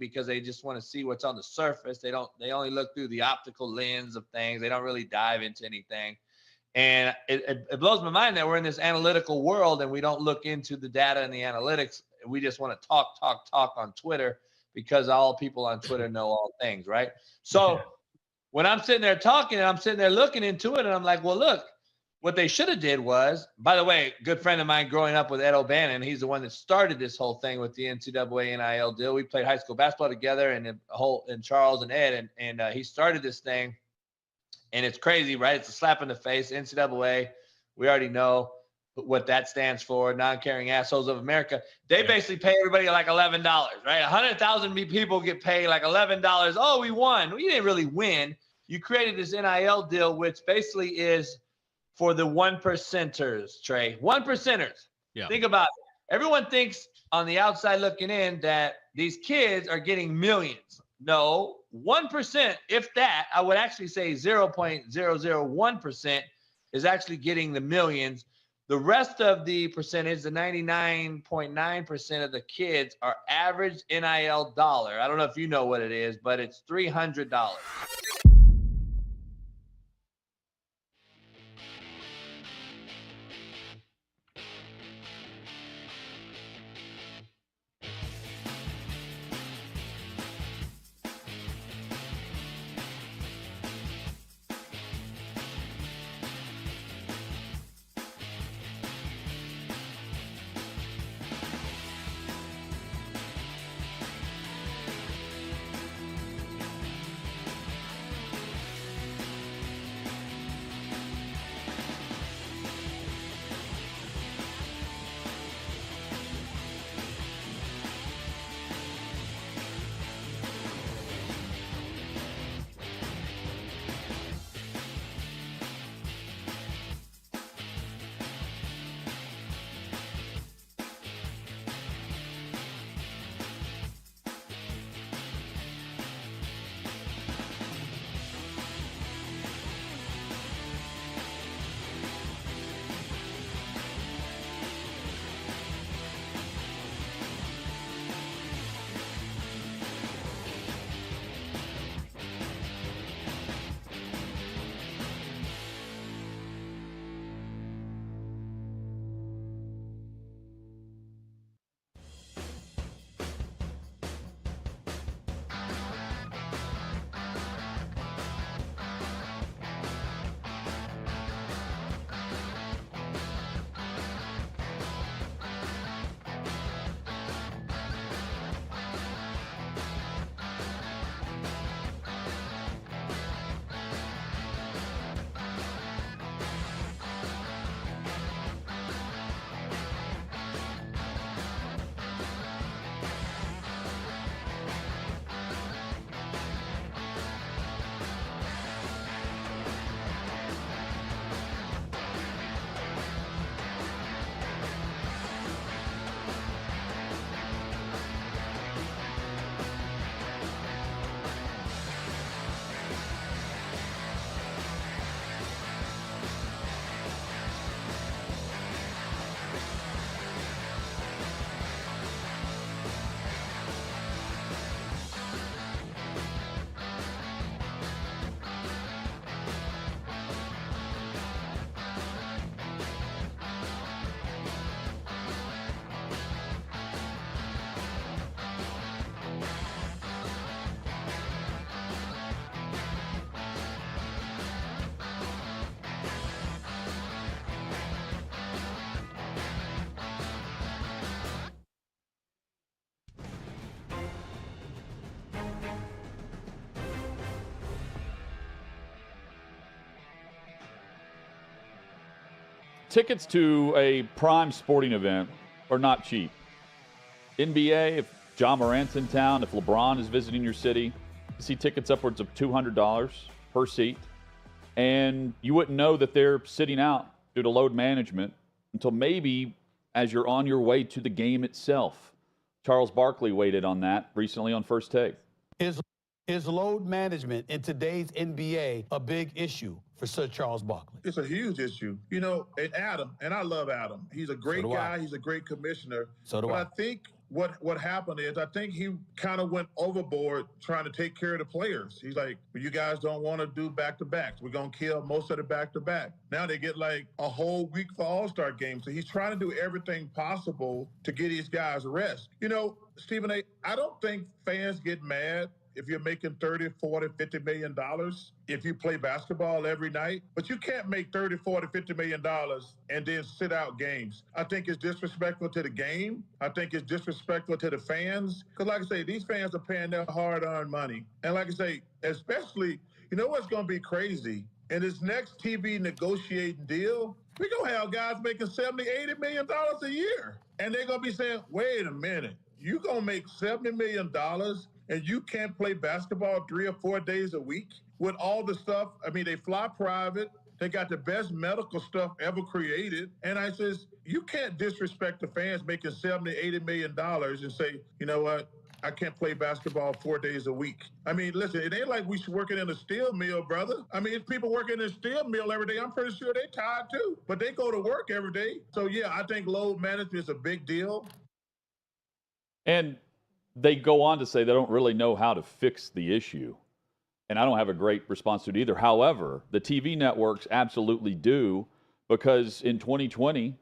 because they just want to see what's on the surface. They only look through the optical lens of things. They don't really dive into anything. And it blows my mind that we're in this analytical world and we don't look into the data and the analytics. We just want to talk on Twitter because all people on Twitter know all things, right? So when I'm sitting there talking and I'm sitting there looking into it and I'm like, well, look, what they should have did was, by the way, a good friend of mine growing up with Ed O'Bannon, he's the one that started this whole thing with the NCAA and NIL deal. We played high school basketball together and Charles and Ed, and he started this thing. And it's crazy, right? It's a slap in the face. NCAA, we already know what that stands for, non-caring assholes of America. They basically pay everybody like $11, right? 100,000 people get paid like $11. Oh, we won. Well, you didn't really win. You created this NIL deal, which basically is for the 1%ers, Trey. 1%ers. Yeah. Think about it. Everyone thinks on the outside looking in that these kids are getting millions. No, 1%, if that, I would actually say 0.001% is actually getting the millions. The rest of the percentage, the 99.9% of the kids are average NIL dollar. I don't know if you know what it is, but it's $300. Tickets to a prime sporting event are not cheap. NBA, if John Morant's in town, if LeBron is visiting your city, you see tickets upwards of $200 per seat. And you wouldn't know that they're sitting out due to load management until maybe as you're on your way to the game itself. Charles Barkley weighed in on that recently on First Take. Is load management in today's NBA a big issue for Sir Charles Barkley? It's a huge issue. You know, and Adam, and I love Adam. He's a great guy. He's a great commissioner. So do but I. I think what happened is I think he kind of went overboard trying to take care of the players. He's like, well, you guys don't want to do back-to-backs. We're going to kill most of the back-to-back. Now they get like a whole week for All-Star games. So he's trying to do everything possible to get these guys rest. You know, Stephen A., I don't think fans get mad if you're making $30, $40, $50 million if you play basketball every night. But you can't make $30, $40, $50 million and then sit out games. I think it's disrespectful to the game. I think it's disrespectful to the fans. Because like I say, these fans are paying their hard-earned money. And like I say, especially, you know what's going to be crazy? In this next TV negotiating deal, we're going to have guys making $70, $80 million a year. And they're going to be saying, wait a minute, you're going to make $70 million and you can't play basketball 3 or 4 days a week with all the stuff. I mean, they fly private. They got the best medical stuff ever created. And I says, you can't disrespect the fans making $70, $80 million and say, you know what, I can't play basketball 4 days a week. I mean, listen, it ain't like we working in a steel mill, brother. I mean, it's people working in a steel mill every day. I'm pretty sure they tired too, but they go to work every day. So yeah, I think load management is a big deal. And they go on to say they don't really know how to fix the issue. And I don't have a great response to it either. However, the TV networks absolutely do, because in 2020,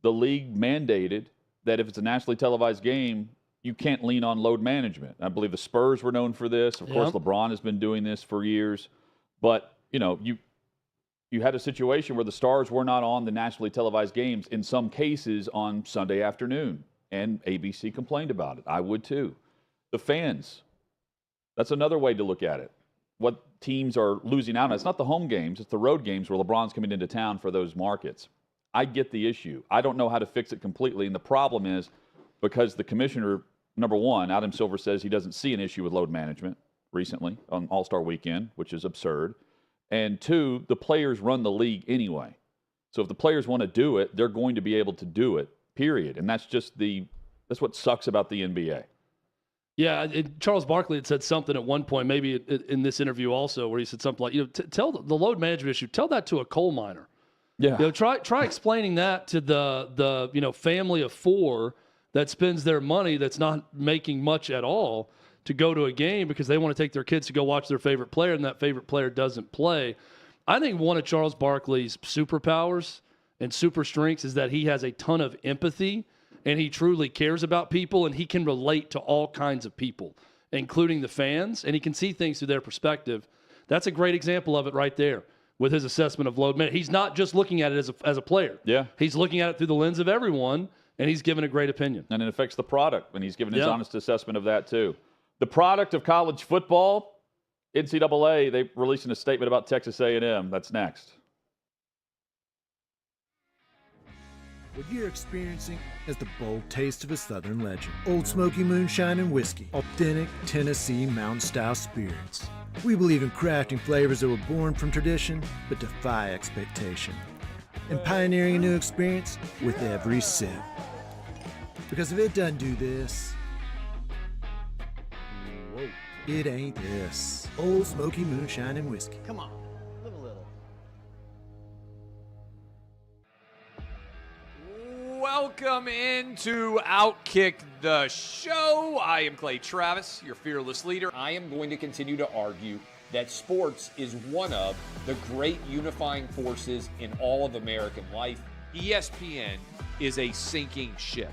the league mandated that if it's a nationally televised game, you can't lean on load management. I believe the Spurs were known for this. Of course, LeBron has been doing this for years. But, you know, you had a situation where the Stars were not on the nationally televised games, in some cases on Sunday afternoon. And ABC complained about it. I would too. The fans, that's another way to look at it. What teams are losing out on. It's not the home games, it's the road games where LeBron's coming into town for those markets. I get the issue. I don't know how to fix it completely. And the problem is because the commissioner, number one, Adam Silver says he doesn't see an issue with load management recently on All-Star Weekend, which is absurd. And two, the players run the league anyway. So if the players want to do it, they're going to be able to do it. Period. And that's what sucks about the NBA. Yeah, Charles Barkley had said something at one point, maybe in this interview also, where he said something like, tell the load management issue, tell that to a coal miner. Yeah. Try explaining that to the family of four that spends their money that's not making much at all to go to a game because they want to take their kids to go watch their favorite player, and that favorite player doesn't play. I think one of Charles Barkley's superpowers and super strengths is that he has a ton of empathy and he truly cares about people and he can relate to all kinds of people, including the fans, and he can see things through their perspective. That's a great example of it right there with his assessment of load management. He's not just looking at it as a player. Yeah. He's looking at it through the lens of everyone, and he's given a great opinion. And it affects the product, and he's given his honest assessment of that too. The product of college football, NCAA, they're releasing a statement about Texas A&M. That's next. What you're experiencing is the bold taste of a Southern legend. Old Smoky Moonshine and Whiskey. Authentic Tennessee mountain-style spirits. We believe in crafting flavors that were born from tradition but defy expectation. And pioneering a new experience with every sip. Because if it doesn't do this, it ain't this. Old Smoky Moonshine and Whiskey. Come on, live a little. Welcome into OutKick the show. I am Clay Travis, your fearless leader. I am going to continue to argue that sports is one of the great unifying forces in all of American life. ESPN is a sinking ship.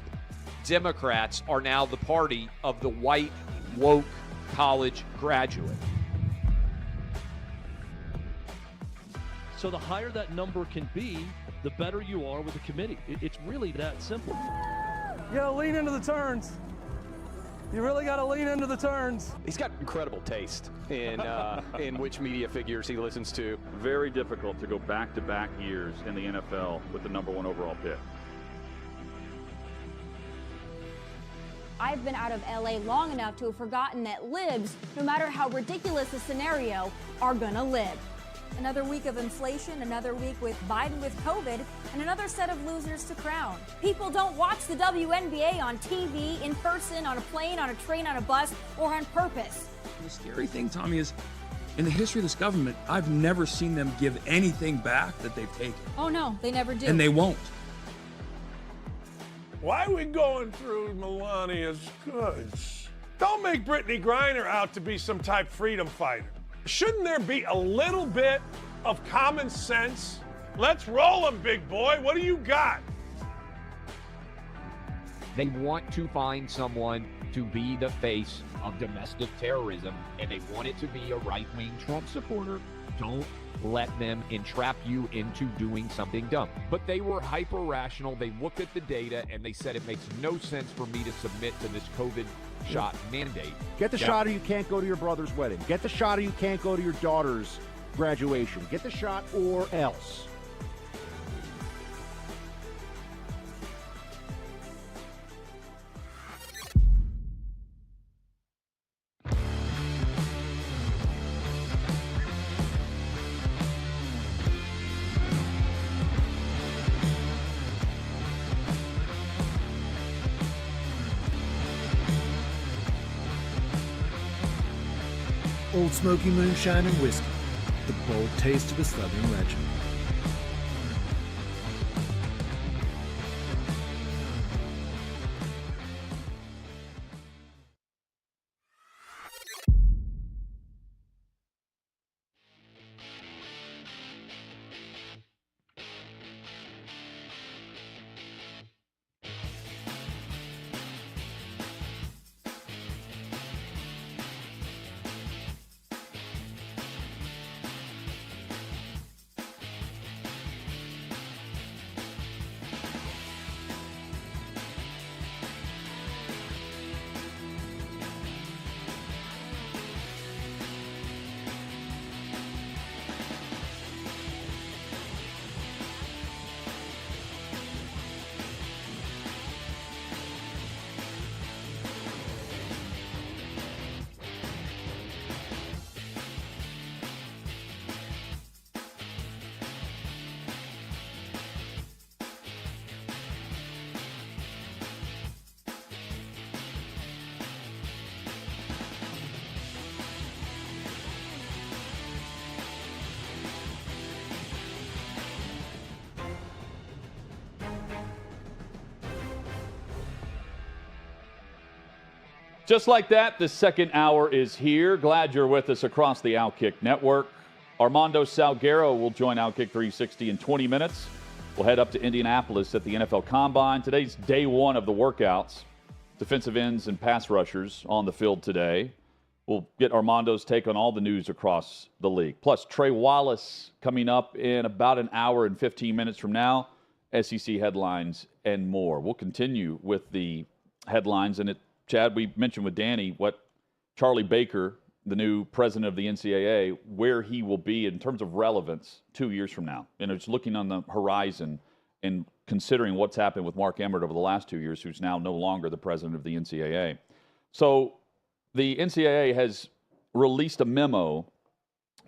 Democrats are now the party of the white, woke college graduate. So the higher that number can be, the better you are with the committee. It's really that simple. You gotta lean into the turns. You really gotta lean into the turns. He's got incredible taste in which media figures he listens to. Very difficult to go back-to-back years in the NFL with the number one overall pick. I've been out of LA long enough to have forgotten that libs, no matter how ridiculous the scenario, are gonna live. Another week of inflation, another week with Biden with COVID, and another set of losers to crown. People don't watch the WNBA on TV, in person, on a plane, on a train, on a bus, or on purpose. The scary thing, Tommy, is in the history of this government, I've never seen them give anything back that they've taken. Oh no, they never do. And they won't. Why are we going through Melania's goods? Don't make Brittany Griner out to be some type freedom fighter. Shouldn't there be a little bit of common sense? Let's roll them, big boy. What do you got? They want to find someone to be the face of domestic terrorism, and they want it to be a right-wing Trump supporter. Don't let them entrap you into doing something dumb. But they were hyper-rational. They looked at the data, and they said it makes no sense for me to submit to this COVID shot mandate. Get the shot or you can't go to your brother's wedding. Get the shot or you can't go to your daughter's graduation. Get the shot or else. Old Smoky Moonshine and Whiskey, the bold taste of a Southern legend. Just like that, the second hour is here. Glad you're with us across the OutKick network. Armando Salguero will join OutKick 360 in 20 minutes. We'll head up to Indianapolis at the NFL Combine. Today's day one of the workouts. Defensive ends and pass rushers on the field today. We'll get Armando's take on all the news across the league. Plus, Trey Wallace coming up in about an hour and 15 minutes from now. SEC headlines and more. We'll continue with the headlines. And Chad, we mentioned with Danny what Charlie Baker, the new president of the NCAA, where he will be in terms of relevance 2 years from now. And it's looking on the horizon and considering what's happened with Mark Emmert over the last 2 years, who's now no longer the president of the NCAA. So the NCAA has released a memo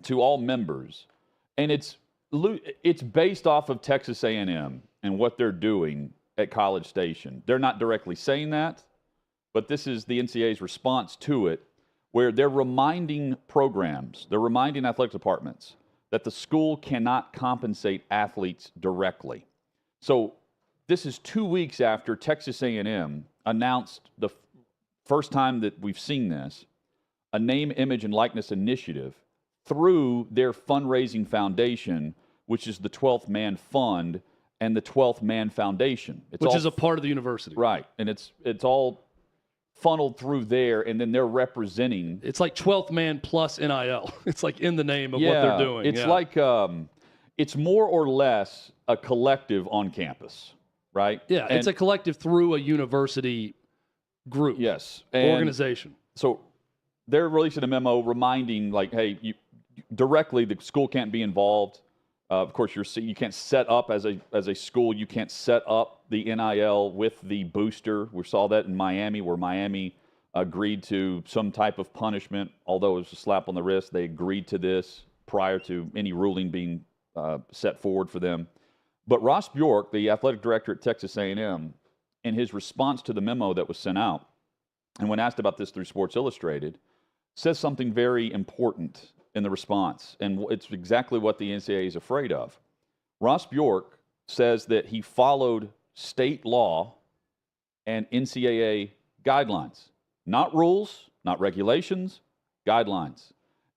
to all members, and it's based off of Texas A&M and what they're doing at College Station. They're not directly saying that, but this is the NCAA's response to it, where they're reminding programs, they're reminding athletic departments that the school cannot compensate athletes directly. So this is 2 weeks after Texas A&M announced the first time that we've seen this, a name, image, and likeness initiative through their fundraising foundation, which is the 12th Man Fund and the 12th Man Foundation. Which is a part of the university. Right, and it's all funneled through there, and then they're representing. It's like 12th Man plus NIL. It's like in the name of what they're doing. It's like it's more or less a collective on campus, right? Yeah, and it's a collective through a university group. Yes. Organization. So they're releasing a memo reminding, like, hey, directly the school can't be involved. Of course, you can't set up as a school. You can't set up the NIL with the booster. We saw that in Miami, where Miami agreed to some type of punishment, although it was a slap on the wrist. They agreed to this prior to any ruling being set forward for them. But Ross Bjork, the athletic director at Texas A&M, in his response to the memo that was sent out, and when asked about this through Sports Illustrated, says something very important in the response, and it's exactly what the NCAA is afraid of. Ross Bjork says that he followed state law and NCAA guidelines. Not rules, not regulations, guidelines.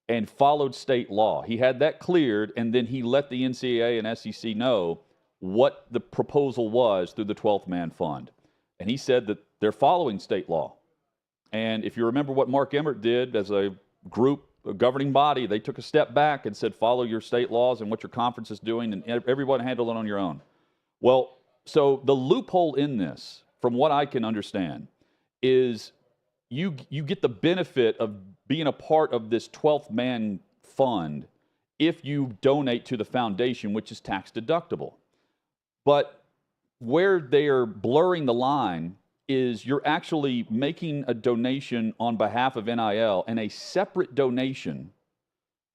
And followed state law. He had that cleared, and then he let the NCAA and SEC know what the proposal was through the 12th Man Fund. And he said that they're following state law. And if you remember what Mark Emmert did as a group, a governing body, they took a step back and said, follow your state laws and what your conference is doing, and everyone handle it on your own. Well, so the loophole in this, from what I can understand, is you get the benefit of being a part of this 12th Man Fund if you donate to the foundation, which is tax deductible. But where they are blurring the line is you're actually making a donation on behalf of NIL and a separate donation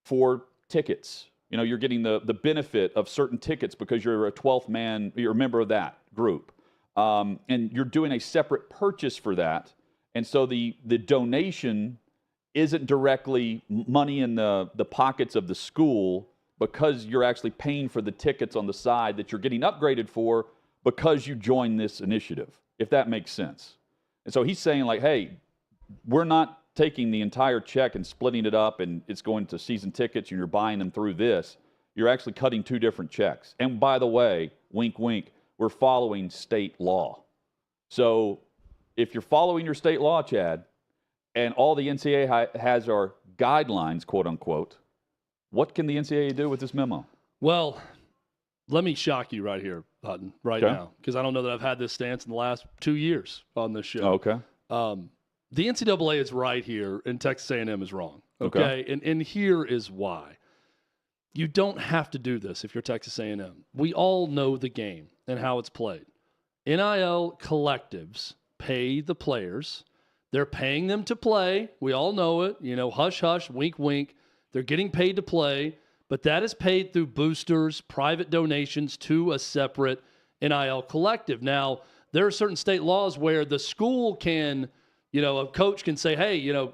for tickets. You know, you're getting the benefit of certain tickets because you're a 12th man, you're a member of that group. And you're doing a separate purchase for that. And so the donation isn't directly money in the pockets of the school because you're actually paying for the tickets on the side that you're getting upgraded for because you joined this initiative, if that makes sense. And so he's saying, like, hey, we're not taking the entire check and splitting it up and it's going to season tickets and you're buying them through this. You're actually cutting two different checks. And by the way, wink, wink, we're following state law. So if you're following your state law, Chad, and all the NCAA has are guidelines, quote unquote, what can the NCAA do with this memo? Well, let me shock you right here, Hutton, now, because I don't know that I've had this stance in the last 2 years on this show. Okay. The NCAA is right here, and Texas A&M is wrong. Okay. And here is why. You don't have to do this if you're Texas A&M. We all know the game and how it's played. NIL collectives pay the players. They're paying them to play. We all know it. You know, hush, hush, wink, wink. They're getting paid to play, but that is paid through boosters, private donations to a separate NIL collective. Now, there are certain state laws where the school can, you know, a coach can say, hey, you know,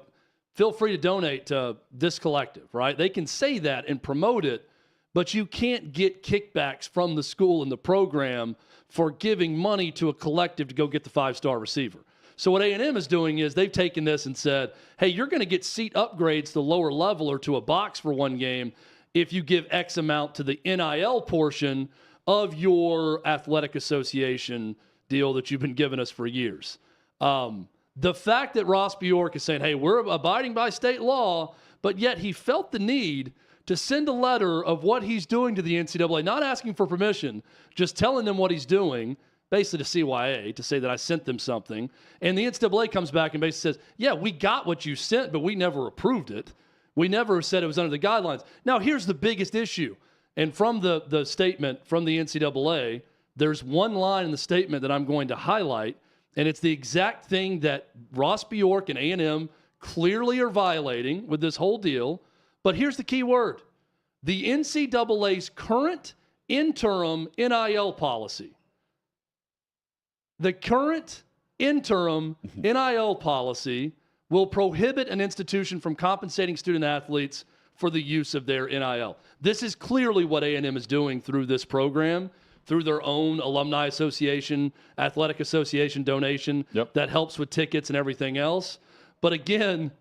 feel free to donate to this collective, right? They can say that and promote it, but you can't get kickbacks from the school and the program for giving money to a collective to go get the 5-star receiver. So what A&M is doing is they've taken this and said, hey, you're going to get seat upgrades to the lower level or to a box for one game if you give X amount to the NIL portion of your athletic association deal that you've been giving us for years. The fact that Ross Bjork is saying, hey, we're abiding by state law, but yet he felt the need to send a letter of what he's doing to the NCAA, not asking for permission, just telling them what he's doing, basically to CYA, to say that I sent them something. And the NCAA comes back and basically says, yeah, we got what you sent, but we never approved it. We never said it was under the guidelines. Now, here's the biggest issue. And from the statement from the NCAA, there's one line in the statement that I'm going to highlight, and it's the exact thing that Ross Bjork and A&M clearly are violating with this whole deal. But here's the key word. The NCAA's current interim NIL policy. The current interim NIL policy will prohibit an institution from compensating student athletes for the use of their NIL. This is clearly what A&M is doing through this program, through their own alumni association, athletic association donation that helps with tickets and everything else. But again,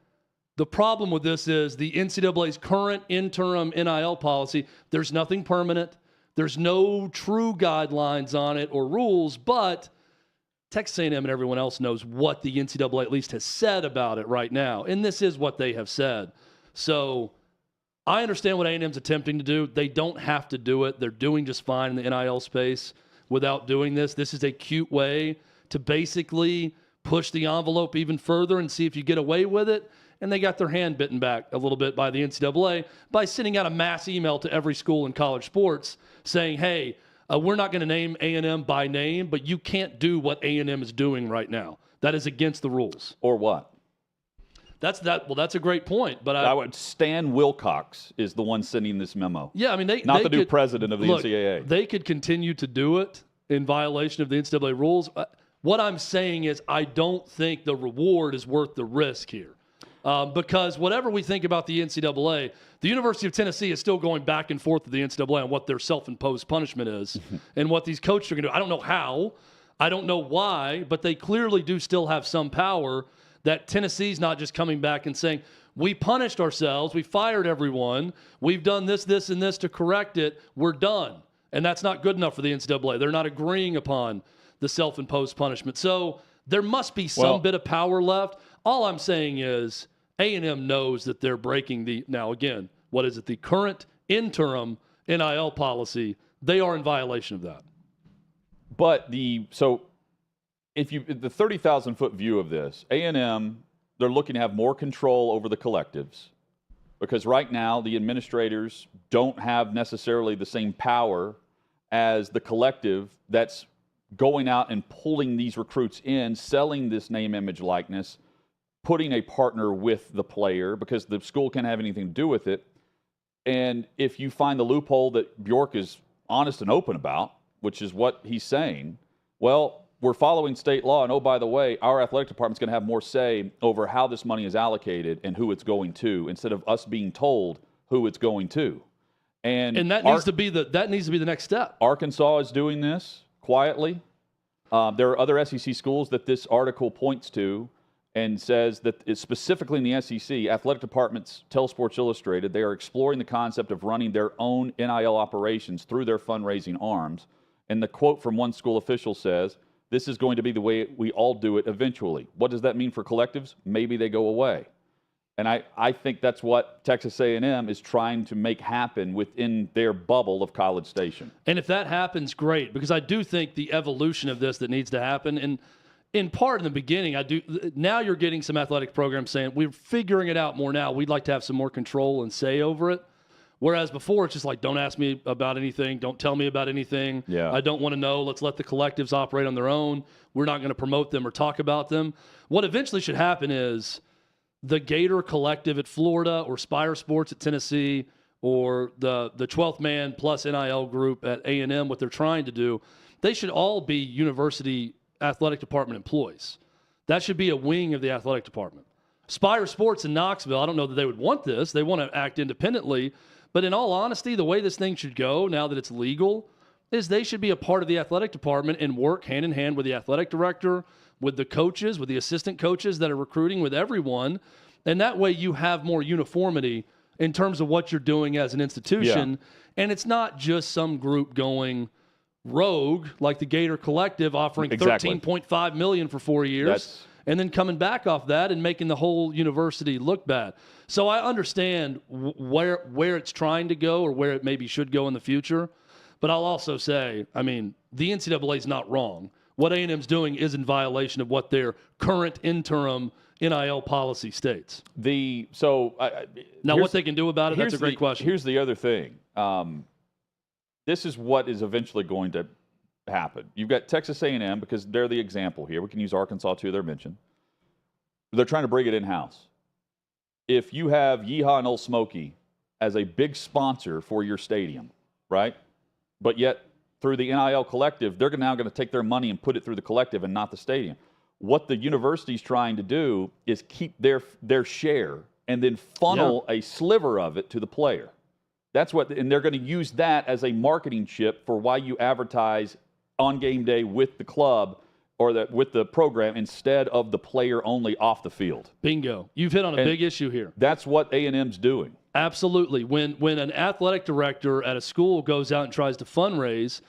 the problem with this is the NCAA's current interim NIL policy, there's nothing permanent. There's no true guidelines on it or rules, but Texas A&M and everyone else knows what the NCAA at least has said about it right now, and this is what they have said. So I understand what A&M's attempting to do. They don't have to do it. They're doing just fine in the NIL space without doing this. This is a cute way to basically push the envelope even further and see if you get away with it. And they got their hand bitten back a little bit by the NCAA by sending out a mass email to every school in college sports saying, hey, we're not going to name A&M by name, but you can't do what A&M is doing right now. That is against the rules. Or what? That's a great point. But Stan Wilcox is the one sending this memo. Yeah, I mean, the new president of the NCAA. They could continue to do it in violation of the NCAA rules. What I'm saying is I don't think the reward is worth the risk here. Because whatever we think about the NCAA, the University of Tennessee is still going back and forth with the NCAA on what their self-imposed punishment is and what these coaches are going to do. I don't know how. I don't know why, but they clearly do still have some power that Tennessee's not just coming back and saying, we punished ourselves, we fired everyone, we've done this, this, and this to correct it, we're done. And that's not good enough for the NCAA. They're not agreeing upon the self-imposed punishment. So there must be some bit of power left. All I'm saying is A&M knows that they're breaking the, now again, what is it, the current interim NIL policy. They are in violation of that. But if you, the 30,000-foot view of this, A&M, they're looking to have more control over the collectives because right now the administrators don't have necessarily the same power as the collective that's going out and pulling these recruits in, selling this name, image, likeness, putting a partner with the player because the school can't have anything to do with it. And if you find the loophole that Bjork is honest and open about, which is what he's saying, well, we're following state law, and oh, by the way, our athletic department's going to have more say over how this money is allocated and who it's going to, instead of us being told who it's going to. And that needs to be the next step. Arkansas is doing this quietly. There are other SEC schools that this article points to and says that it's specifically in the SEC, athletic departments tell Sports Illustrated they are exploring the concept of running their own NIL operations through their fundraising arms. And the quote from one school official says, "This is going to be the way we all do it eventually." What does that mean for collectives? Maybe they go away. And I think that's what Texas A&M is trying to make happen within their bubble of College Station. And if that happens, great, because I do think the evolution of this that needs to happen, and in part in the beginning, now you're getting some athletic programs saying, we're figuring it out more now. We'd like to have some more control and say over it. Whereas before, it's just like, don't ask me about anything. Don't tell me about anything. Yeah. I don't want to know. Let's let the collectives operate on their own. We're not going to promote them or talk about them. What eventually should happen is the Gator Collective at Florida or Spire Sports at Tennessee or the 12th Man plus NIL group at A&M, what they're trying to do, they should all be university athletic department employees. That should be a wing of the athletic department. Spire Sports in Knoxville, I don't know that they would want this. They want to act independently. But in all honesty, the way this thing should go now that it's legal is they should be a part of the athletic department and work hand in hand with the athletic director, with the coaches, with the assistant coaches that are recruiting, with everyone. And that way you have more uniformity in terms of what you're doing as an institution. Yeah. And it's not just some group going rogue like the Gator Collective offering $13.5 million for 4 years and then coming back off that and making the whole university look bad. So I understand where it's trying to go or where it maybe should go in the future. But I'll also say, I mean, the NCAA is not wrong. What A&M's doing is in violation of what their current interim NIL policy states. Now, what they can do about it, that's a great question. Here's the other thing. This is what is eventually going to happen. You've got Texas A&M, because they're the example here. We can use Arkansas, too, they're mentioned. They're trying to bring it in-house. If you have Yeehaw and Old Smoky as a big sponsor for your stadium, right? But yet, through the NIL collective, they're now going to take their money and put it through the collective and not the stadium. What the university's trying to do is keep their share and then funnel a sliver of it to the player. That's what, and they're going to use that as a marketing chip for why you advertise on game day with the club or with the program instead of the player only off the field. Bingo. You've hit on a big issue here. That's what A&M's doing. Absolutely. When an athletic director at a school goes out and tries to fundraise,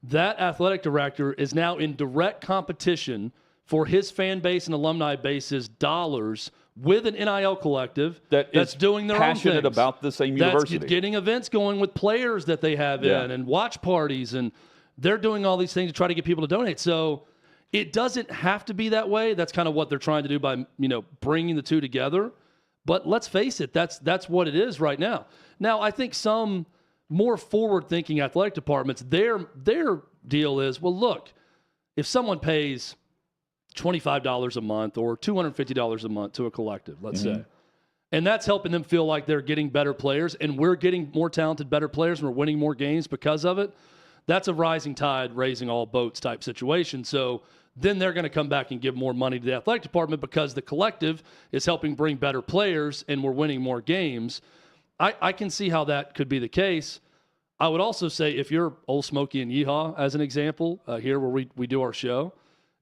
that athletic director is now in direct competition for his fan base and alumni base's dollars with an NIL collective that's doing their own things. Passionate about the same university. That's getting events going with players that they have in and watch parties, and they're doing all these things to try to get people to donate. So it doesn't have to be that way. That's kind of what they're trying to do by, bringing the two together. But let's face it, that's what it is right now. Now, I think some more forward-thinking athletic departments, their deal is, well, look, if someone pays $25 a month or $250 a month to a collective, let's say, and that's helping them feel like they're getting better players, and we're getting more talented, better players, and we're winning more games because of it, that's a rising tide raising all boats type situation. So then they're going to come back and give more money to the athletic department because the collective is helping bring better players and we're winning more games. I can see how that could be the case. I would also say if you're Old Smoky and Yeehaw, as an example, here where we do our show,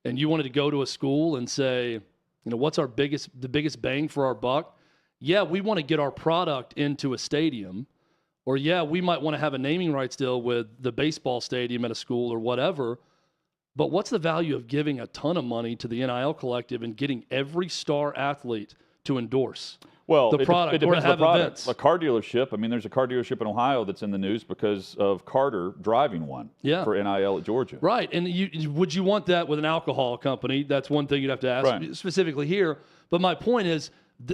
and you wanted to go to a school and say, what's the biggest bang for our buck? Yeah, we want to get our product into a stadium, or yeah, we might want to have a naming rights deal with the baseball stadium at a school or whatever. But what's the value of giving a ton of money to the NIL collective and getting every star athlete to endorse the product or to have events? A car dealership. I mean, there's a car dealership in Ohio that's in the news because of Carter driving one for NIL at Georgia. Right. And would you want that with an alcohol company? That's one thing you'd have to ask specifically here. But my point is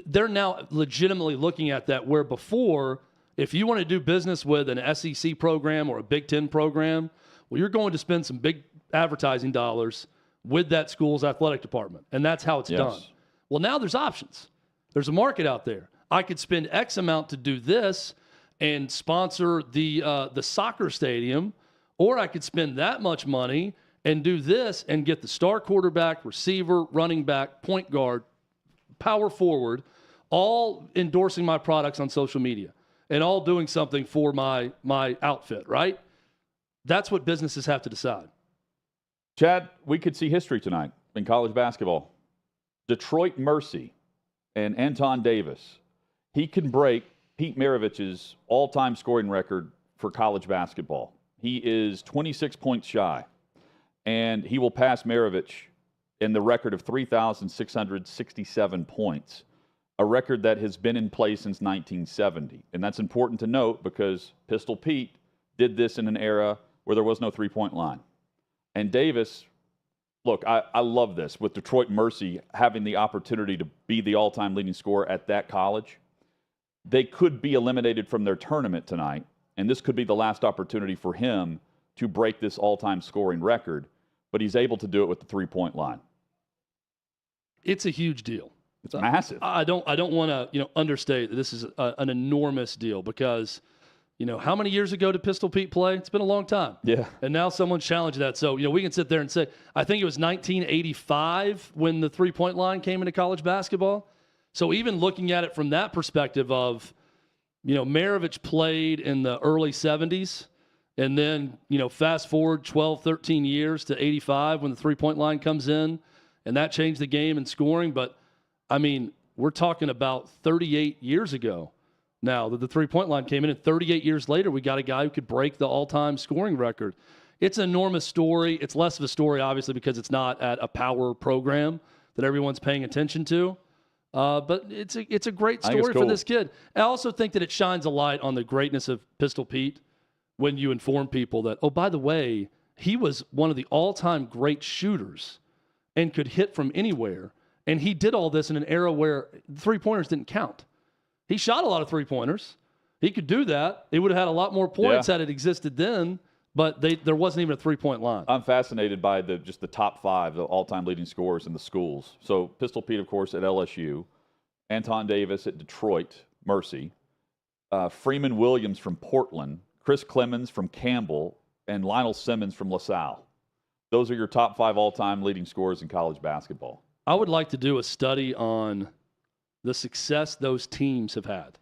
they're now legitimately looking at that, where before, if you want to do business with an SEC program or a Big Ten program, well, you're going to spend some big advertising dollars with that school's athletic department. And that's how it's done. Well, now there's options. There's a market out there. I could spend X amount to do this and sponsor the soccer stadium, or I could spend that much money and do this and get the star quarterback, receiver, running back, point guard, power forward, all endorsing my products on social media and all doing something for my outfit, right? That's what businesses have to decide. Chad, we could see history tonight in college basketball. Detroit Mercy and Anton Davis. He can break Pete Maravich's all-time scoring record for college basketball. He is 26 points shy, and he will pass Maravich in the record of 3,667 points, a record that has been in place since 1970. And that's important to note because Pistol Pete did this in an era where there was no three-point line. And Davis, look, I love this with Detroit Mercy having the opportunity to be the all-time leading scorer at that college. They could be eliminated from their tournament tonight, and this could be the last opportunity for him to break this all-time scoring record, but he's able to do it with the three-point line. It's a huge deal. It's massive. I don't want to understate that this is an enormous deal because how many years ago did Pistol Pete play? It's been a long time. Yeah. And now someone's challenged that. So, we can sit there and say, I think it was 1985 when the three-point line came into college basketball. So even looking at it from that perspective of, Maravich played in the early 70s, and then, fast forward 12, 13 years to 85 when the three-point line comes in, and that changed the game in scoring. But, we're talking about 38 years ago now that the three-point line came in, and 38 years later, we got a guy who could break the all-time scoring record. It's an enormous story. It's less of a story, obviously, because it's not at a power program that everyone's paying attention to. But it's a great story for this kid. I also think that it shines a light on the greatness of Pistol Pete when you inform people that, oh, by the way, he was one of the all-time great shooters and could hit from anywhere. And he did all this in an era where three-pointers didn't count. He shot a lot of three-pointers. He could do that. He would have had a lot more points had it existed then, but there wasn't even a three-point line. I'm fascinated by just the top five, the all-time leading scorers in the schools. So Pistol Pete, of course, at LSU. Anton Davis at Detroit Mercy. Freeman Williams from Portland. Chris Clemens from Campbell. And Lionel Simmons from LaSalle. Those are your top five all-time leading scorers in college basketball. I would like to do a study on the success those teams have had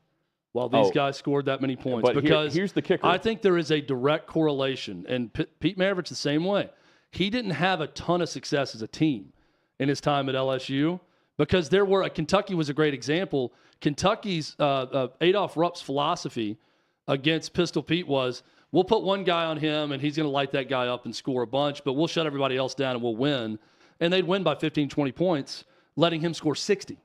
while these guys scored that many points. But because here's the kicker. I think there is a direct correlation. And Pete Maravich the same way. He didn't have a ton of success as a team in his time at LSU because Kentucky was a great example. Kentucky's Adolph Rupp's philosophy against Pistol Pete was, we'll put one guy on him and he's going to light that guy up and score a bunch, but we'll shut everybody else down and we'll win. And they'd win by 15, 20 points, letting him score 60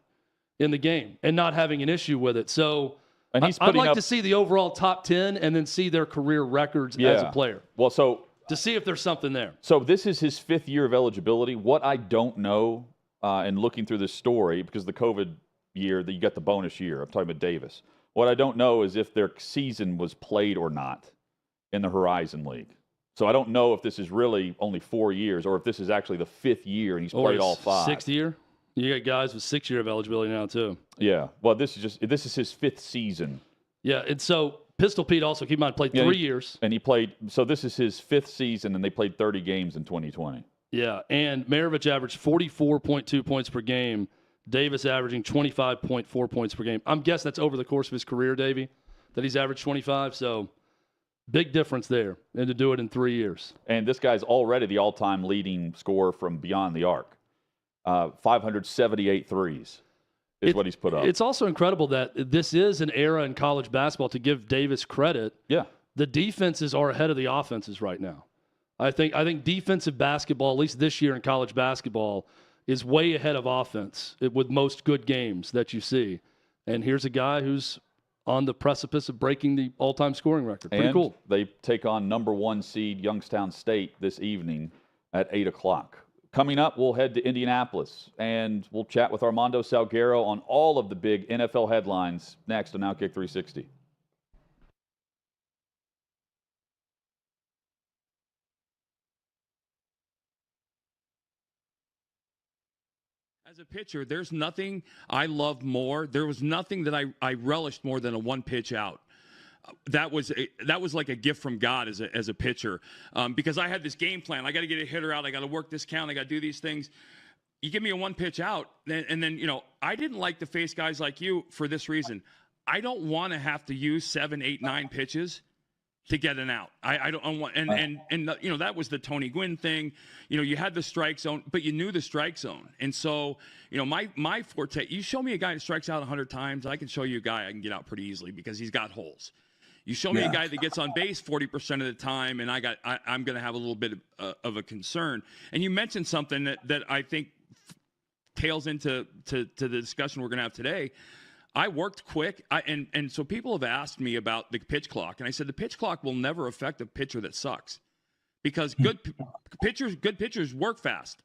in the game and not having an issue with it. So I'd like to see the overall top 10 and then see their career records as a player. Well, to see if there's something there. So this is his fifth year of eligibility. What I don't know, and looking through this story, because the COVID year, you got the bonus year. I'm talking about Davis. What I don't know is if their season was played or not in the Horizon League. So I don't know if this is really only 4 years or if this is actually the fifth year and he's played all five. Sixth year? You got guys with 6 year of eligibility now too. Yeah. Well, this is his fifth season. Yeah, and so Pistol Pete also, keep in mind, played 3 years. And he played, so this is his fifth season and they played 30 games in 2020. Yeah, and Maravich averaged 44.2 points per game. Davis averaging 25.4 points per game. I'm guessing that's over the course of his career, Davey, that he's averaged 25. So Big difference there, and to do it in 3 years. And this guy's already the all-time leading scorer from beyond the arc. 578 threes is what he's put up. It's also incredible that this is an era in college basketball, to give Davis credit. Yeah. The defenses are ahead of the offenses right now. I think defensive basketball, at least this year in college basketball, is way ahead of offense with most good games that you see. And here's a guy who's on the precipice of breaking the all-time scoring record. Pretty cool. They take on number 1 seed Youngstown State this evening at 8 o'clock. Coming up, we'll head to Indianapolis, and we'll chat with Armando Salguero on all of the big NFL headlines next on OutKick 360. As a pitcher, there's nothing I love more. There was nothing that I relished more than a one-pitch out. That was like a gift from God as a pitcher, because I had this game plan. I got to get a hitter out. I got to work this count. I got to do these things. You give me a one-pitch out, and then I didn't like to face guys like you for this reason. I don't want to have to use 7, 8, 9 pitches to get an out. I don't want, and that was the Tony Gwynn thing. You had the strike zone, but you knew the strike zone. And so, my forte, you show me a guy that strikes out 100 times, I can show you a guy I can get out pretty easily because he's got holes. You show me a guy that gets on base 40% of the time, and I'm going to have a little bit of a concern. And you mentioned something that I think tails into the discussion we're going to have today. I worked quick, and so people have asked me about the pitch clock, and I said the pitch clock will never affect a pitcher that sucks, because good pitchers work fast.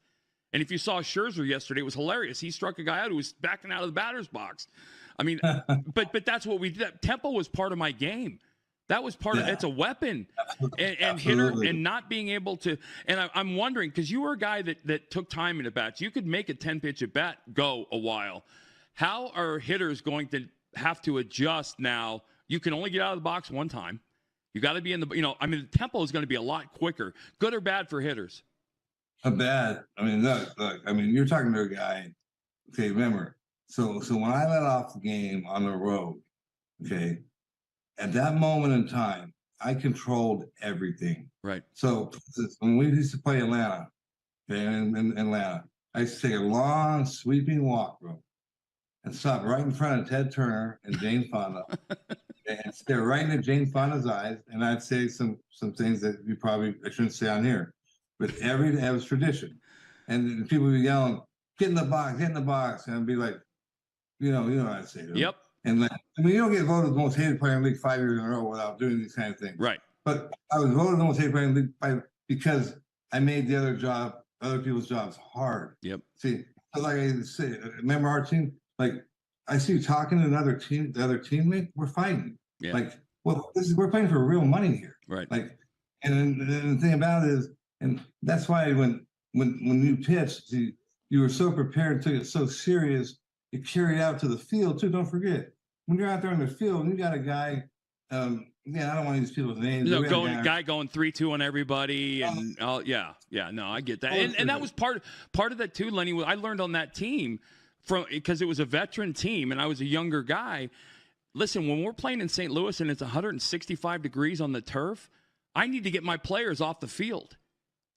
And if you saw Scherzer yesterday, it was hilarious. He struck a guy out who was backing out of the batter's box. I mean, but that's what we did. Tempo was part of my game. That was part of it's a weapon, and hitter, and not being able to. And I'm wondering, because you were a guy that took time in at bats. You could make a 10-pitch at bat go a while. How are hitters going to have to adjust now? You can only get out of the box one time. You got to be in the, the tempo is going to be a lot quicker. Good or bad for hitters? Bad. Look. You're talking to a guy. Okay, remember. So when I let off the game on the road, okay, at that moment in time, I controlled everything. Right. So when we used to play Atlanta, okay, in Atlanta, I used to take a long sweeping walk, bro, and stop right in front of Ted Turner and Jane Fonda, and stare right into Jane Fonda's eyes, and I'd say some things that I shouldn't say on here, but that was tradition, and people would be yelling, "Get in the box," and I'd be like, you know what I'd say to them. Yep. And you don't get voted the most hated player in the league 5 years in a row without doing these kind of things. Right. But I was voted the most hated player in the league because I made the other people's jobs hard. Yep. See, like I say, remember our team? Like, I see you talking to the other teammate, we're fighting. Yeah. Like, well, we're playing for real money here. Right. Like, and the thing about it is, and that's why when you pitched, you were so prepared, took it so serious, it carried out to the field too. Don't forget, when you're out there in the field, you got a guy. I don't want to use people's names. Guy going 3-2 on everybody, and no, I get that, and that was part of that too, Lenny. I learned on that team because it was a veteran team, and I was a younger guy. Listen, when we're playing in St. Louis and it's 165 degrees on the turf, I need to get my players off the field.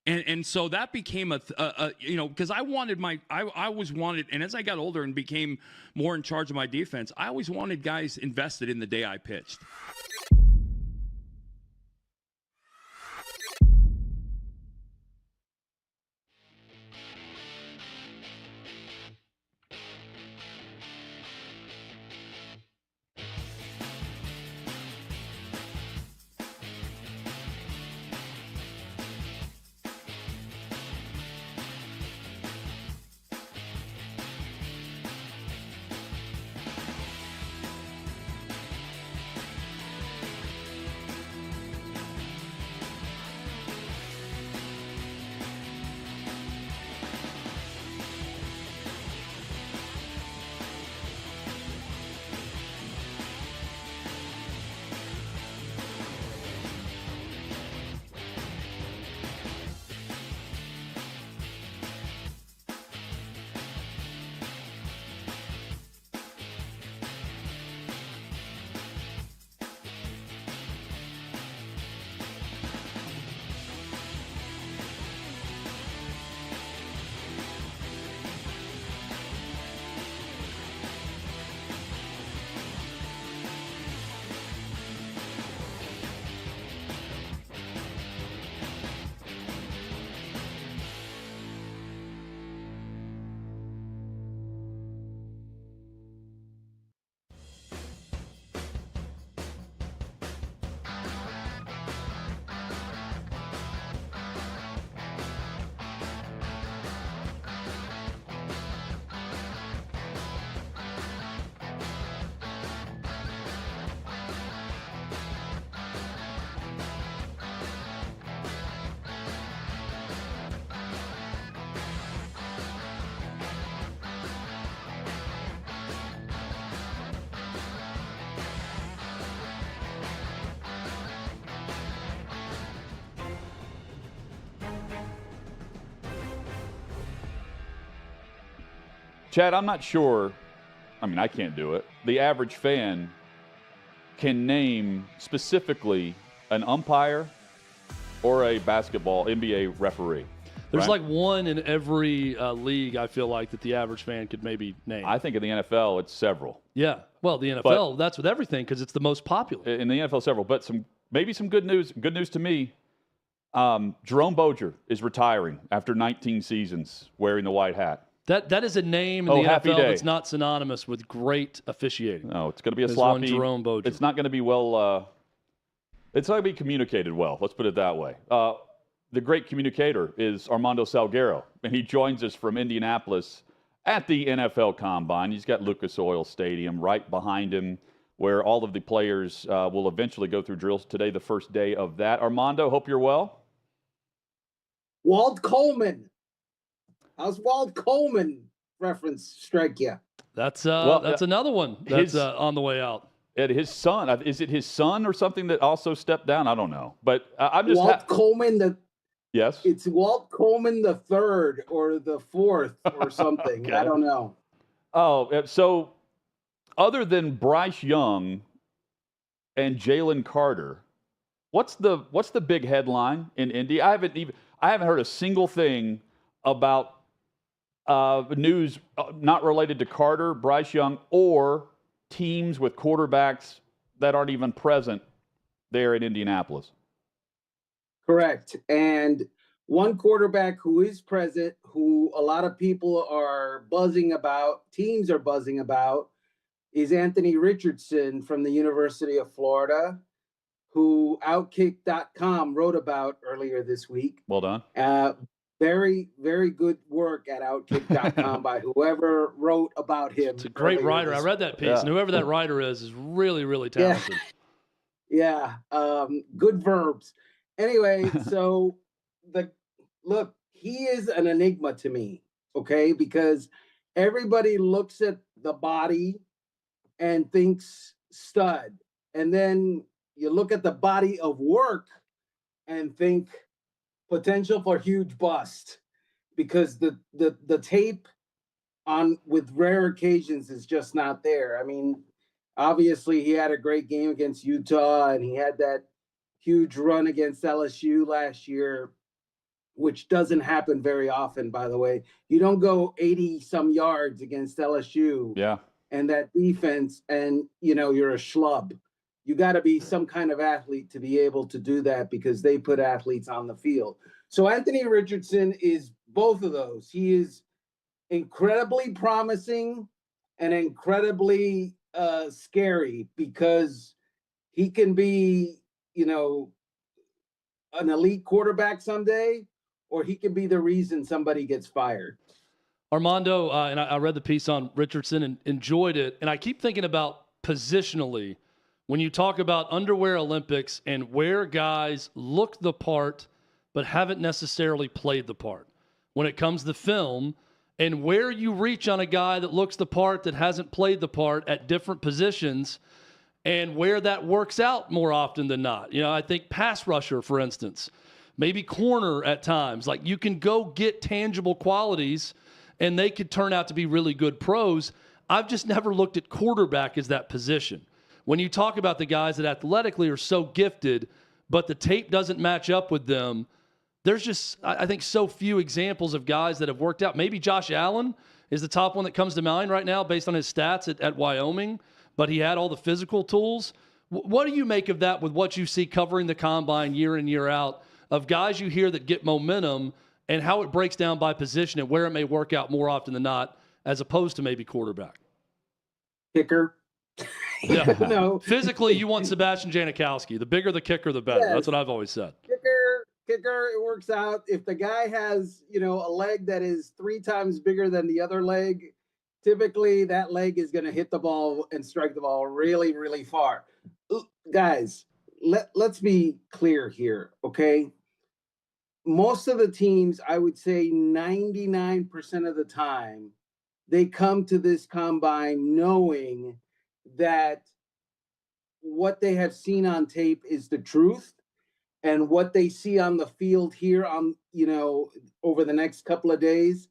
And so that became because I always wanted, and as I got older and became more in charge of my defense, I always wanted guys invested in the day I pitched. Chad, I'm not sure. I mean, I can't do it. The average fan can name specifically an umpire or a basketball NBA referee. There's right? like one in every league, I feel like, that the average fan could maybe name. I think in the NFL, it's several. Yeah. Well, the NFL, that's with everything because it's the most popular. In the NFL, several. But maybe some good news. Good news to me. Jerome Boger is retiring after 19 seasons wearing the white hat. That is a name in the NFL day. that's not synonymous with great officiating. No, it's going to be a There's sloppy. one Jerome Boger. It's not going to be well. It's not going to be communicated well. Let's put it that way. The great communicator is Armando Salguero, and he joins us from Indianapolis at the NFL Combine. He's got Lucas Oil Stadium right behind him, where all of the players will eventually go through drills today, the first day of that. Armando, hope you're well. Walt Coleman. How's Walt Coleman reference strike you? That's another one that's on the way out. And his son, is it his son or something that also stepped down? I don't know. But I'm just Walt Coleman. Yes? It's Walt Coleman the third or the fourth or something. Okay. I don't know. Oh, so other than Bryce Young and Jalen Carter, what's the big headline in Indy? I haven't heard a single thing about news not related to Carter, Bryce Young, or teams with quarterbacks that aren't even present there in Indianapolis. Correct. And one quarterback who is present, who a lot of people are buzzing about, teams are buzzing about, is Anthony Richardson from the University of Florida, who OutKick.com wrote about earlier this week. Well done. Very, very good work at OutKick.com by whoever wrote about him. It's a great writer. I read that piece, and whoever that writer is really, really talented. Yeah. Good verbs. Anyway, so he is an enigma to me, okay? Because everybody looks at the body and thinks stud. And then you look at the body of work and think potential for huge bust, because the tape on with rare occasions is just not there. I mean, obviously he had a great game against Utah, and he had that huge run against LSU last year, which doesn't happen very often, by the way. You don't go 80 some yards against LSU and that defense and you're a schlub. You got to be some kind of athlete to be able to do that, because they put athletes on the field. So Anthony Richardson is both of those. He is incredibly promising and incredibly scary, because he can be, an elite quarterback someday, or he can be the reason somebody gets fired. Armando, and I read the piece on Richardson and enjoyed it. And I keep thinking about positionally, when you talk about underwear Olympics and where guys look the part but haven't necessarily played the part. When it comes to film, and where you reach on a guy that looks the part that hasn't played the part at different positions, and where that works out more often than not. I think pass rusher, for instance, maybe corner at times. Like, you can go get tangible qualities, and they could turn out to be really good pros. I've just never looked at quarterback as that position. When you talk about the guys that athletically are so gifted, but the tape doesn't match up with them, there's just, I think, so few examples of guys that have worked out. Maybe Josh Allen is the top one that comes to mind right now based on his stats at Wyoming, but he had all the physical tools. What do you make of that with what you see covering the combine year in, year out, of guys you hear that get momentum, and how it breaks down by position and where it may work out more often than not, as opposed to maybe quarterback? Kicker. Yeah. No. Physically, you want Sebastian Janikowski. The bigger the kicker, the better. Yes. That's what I've always said. Kicker, it works out. If the guy has, a leg that is 3 times bigger than the other leg, typically that leg is going to hit the ball and strike the ball really, really far. Guys, let's be clear here, okay? Most of the teams, I would say 99% of the time, they come to this combine knowing that what they have seen on tape is the truth, and what they see on the field here on, over the next couple of days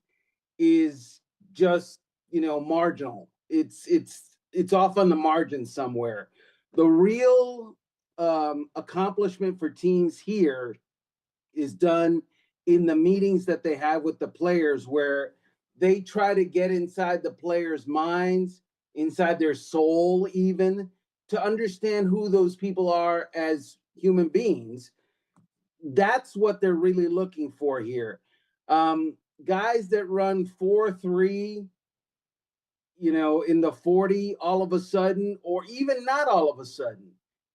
is just, marginal. It's off on the margin somewhere. The real accomplishment for teams here is done in the meetings that they have with the players, where they try to get inside the players' minds, inside their soul even, to understand who those people are as human beings. That's what they're really looking for here. Guys that run 4.3, in the 40 all of a sudden, or even not all of a sudden,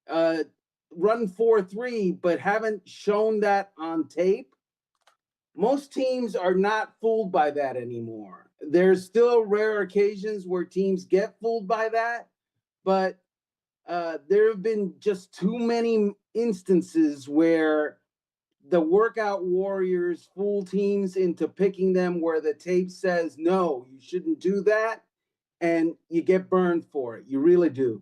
run 4.3, but haven't shown that on tape. Most teams are not fooled by that anymore. There's still rare occasions where teams get fooled by that, but there have been just too many instances where the workout warriors fool teams into picking them where the tape says, no, you shouldn't do that. And you get burned for it. You really do.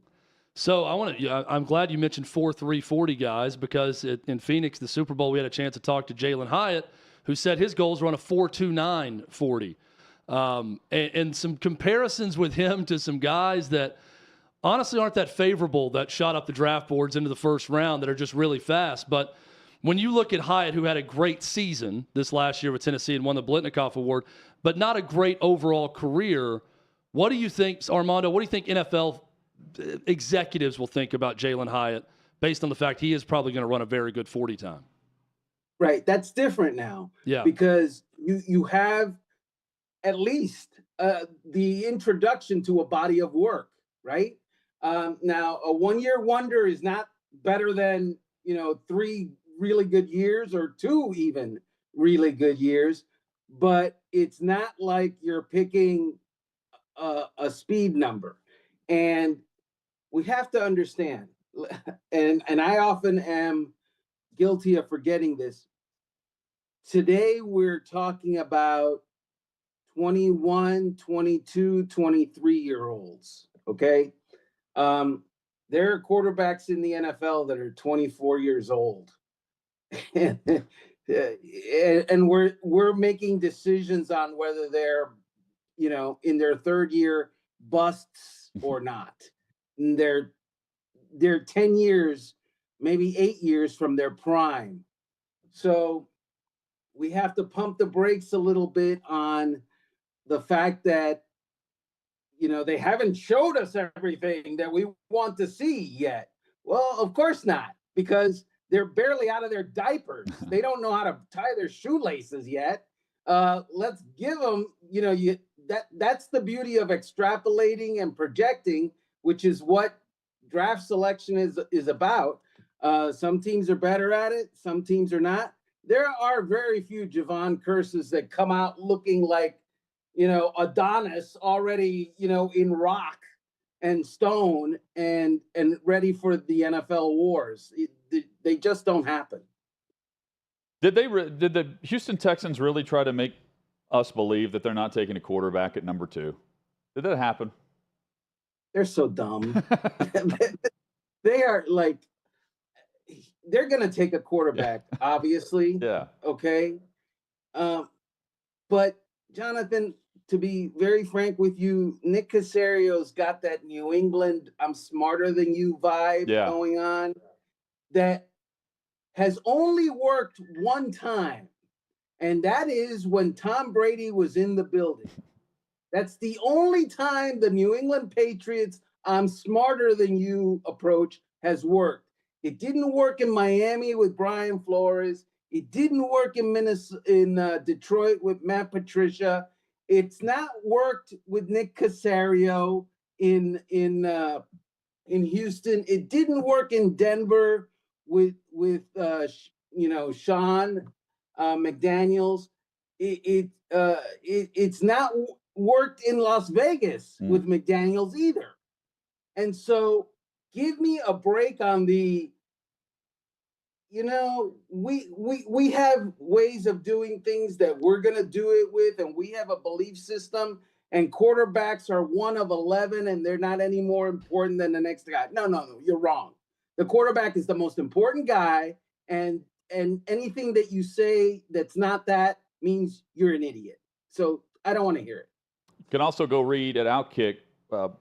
So I'm glad you mentioned 4.3 40 guys, because in Phoenix, the Super Bowl, we had a chance to talk to Jalen Hyatt, who said his goals were on a 4.29 40. And some comparisons with him to some guys that honestly aren't that favorable, that shot up the draft boards into the first round, that are just really fast. But when you look at Hyatt, who had a great season this last year with Tennessee and won the Blitnikoff Award, but not a great overall career, what do you think, Armando, what do you think NFL executives will think about Jalen Hyatt based on the fact he is probably going to run a very good 40 time? Right. That's different now. Yeah. Because you have at least the introduction to a body of work, right? Now, a one-year wonder is not better than, 3 really good years or 2 even really good years, but it's not like you're picking a speed number. And we have to understand, and I often am guilty of forgetting this. Today, we're talking about 21, 22, 23-year-olds, okay? There are quarterbacks in the NFL that are 24 years old. And we're making decisions on whether they're, in their third year busts or not. And they're 10 years, maybe 8 years from their prime. So we have to pump the brakes a little bit on the fact that, they haven't showed us everything that we want to see yet. Well, of course not, because they're barely out of their diapers. They don't know how to tie their shoelaces yet. Let's give them, that's the beauty of extrapolating and projecting, which is what draft selection is about. Some teams are better at it. Some teams are not. There are very few Javon Curses that come out looking like, Adonis already, in rock and stone and ready for the NFL wars. They just don't happen. Did the Houston Texans really try to make us believe that they're not taking a quarterback at number 2? Did that happen? They're so dumb. They are like, they're going to take a quarterback, obviously. Yeah. Okay. But Jonathan, to be very frank with you, Nick Casario's got that New England, I'm smarter than you vibe going on that has only worked one time. And that is when Tom Brady was in the building. That's the only time the New England Patriots, I'm smarter than you approach has worked. It didn't work in Miami with Brian Flores. It didn't work in Detroit with Matt Patricia. It's not worked with Nick Caserio in Houston. It didn't work in Denver with Sean McDaniels. It's not worked in Las Vegas with McDaniels either. And so give me a break on the, we have ways of doing things that we're going to do it with, and we have a belief system, and quarterbacks are one of 11 and they're not any more important than the next guy. No, you're wrong. The quarterback is the most important guy, and anything that you say that's not that means you're an idiot. So I don't want to hear it. Can also go read at OutKick